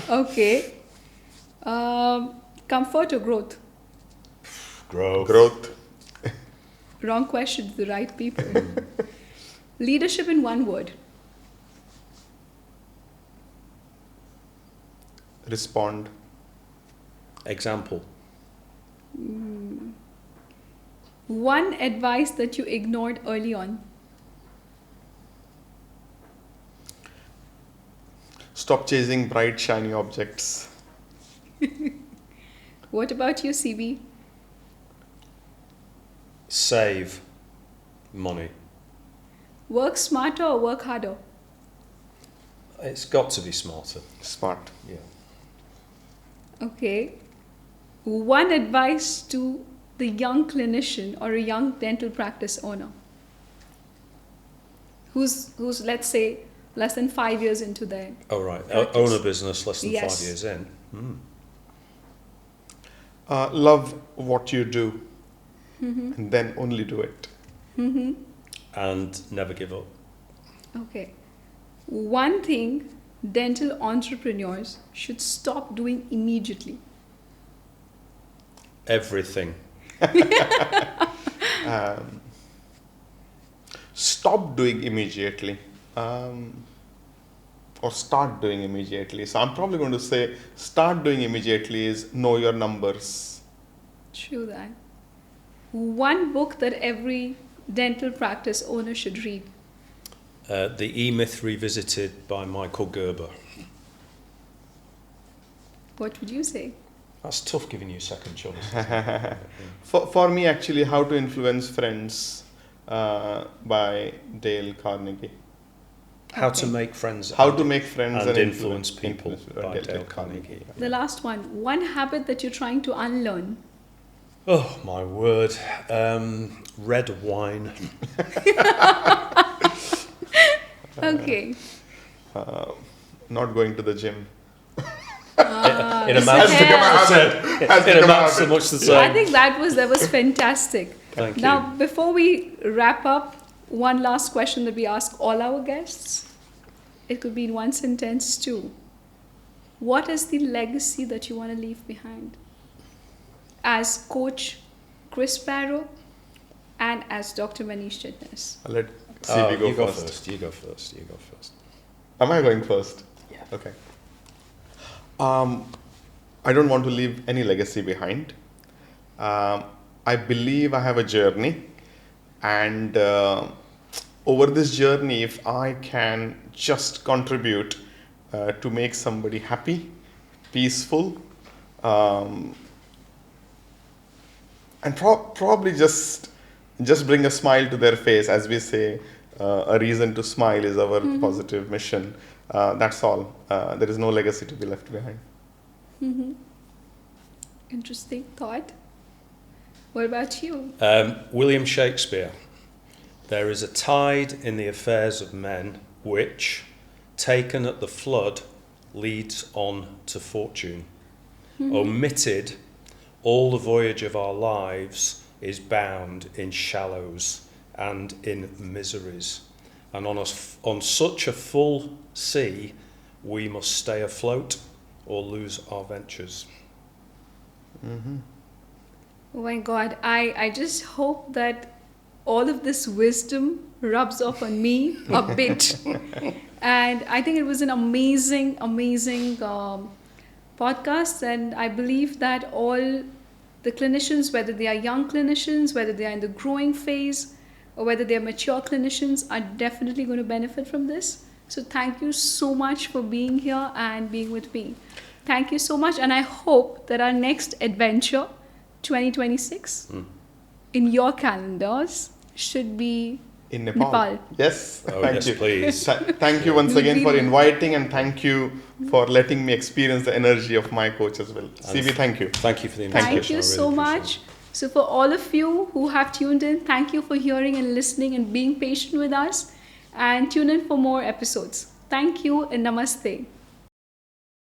Okay. Comfort or growth? Growth. Wrong question to the right people. Leadership in one word. Respond. Example. One advice that you ignored early on. Stop chasing bright, shiny objects. What about you, CB? Save money. Work smarter or work harder? It's got to be smarter. Smart. Yeah. Okay. One advice to the young clinician or a young dental practice owner who's let's say less than 5 years into their Oh, right. practice. Own a business less than Yes. 5 years in. Love what you do, and then only do it. And never give up. Okay. One thing dental entrepreneurs should stop doing immediately. Everything. Stop doing immediately, or start doing immediately. So I'm probably going to say start doing immediately is know your numbers. True that. One book that every dental practice owner should read. The E-Myth Revisited by Michael Gerber. What would you say? That's tough giving you second choice. For me, actually, How to Influence Friends by Dale Carnegie. How to Okay. make friends. How to make friends and influence people by Dale Dale Carnegie. The last one. One habit that you're trying to unlearn. Oh my word. Red wine. Okay. Not going to the gym. in a this mouth, Has become a helps. habit. Has in a become a mouth so habit. much the I same. think that was fantastic. Thank Now, you. before we wrap up, one last question that we ask all our guests. It could be in one sentence too. What is the legacy that you want to leave behind? As Coach Chris Barrow and as Dr. Manish Chitnis. I'll let Oh, CB go you go first. first. You go first. You go first. Am I going first? Yeah. Okay. I don't want to leave any legacy behind. I believe I have a journey, and over this journey, if I can just contribute to make somebody happy, peaceful, and probably just bring a smile to their face, as we say, a reason to smile is our positive mission. That's all. There is no legacy to be left behind. Interesting thought. What about you? William Shakespeare. There is a tide in the affairs of men which, taken at the flood, leads on to fortune. Omitted, all the voyage of our lives is bound in shallows and in miseries. And on such a full sea, we must stay afloat or lose our ventures. Oh my God, I just hope that all of this wisdom rubs off on me a bit. And I think it was an amazing podcast. And I believe that all the clinicians, whether they are young clinicians, whether they are in the growing phase, or whether they are mature clinicians, are definitely going to benefit from this. So thank you so much for being here and being with me. Thank you so much. And I hope that our next adventure, 2026, in your calendars, should be In Nepal. Nepal. Yes. Oh, thank yes, you. please. Thank you once again for Really- inviting, and thank you for letting me experience the energy of my coach as well. CB, thank you. Thank you for the invitation. Thank you I really so appreciate much. it. So for all of you who have tuned in, thank you for hearing and listening and being patient with us. And tune in for more episodes. Thank you and namaste.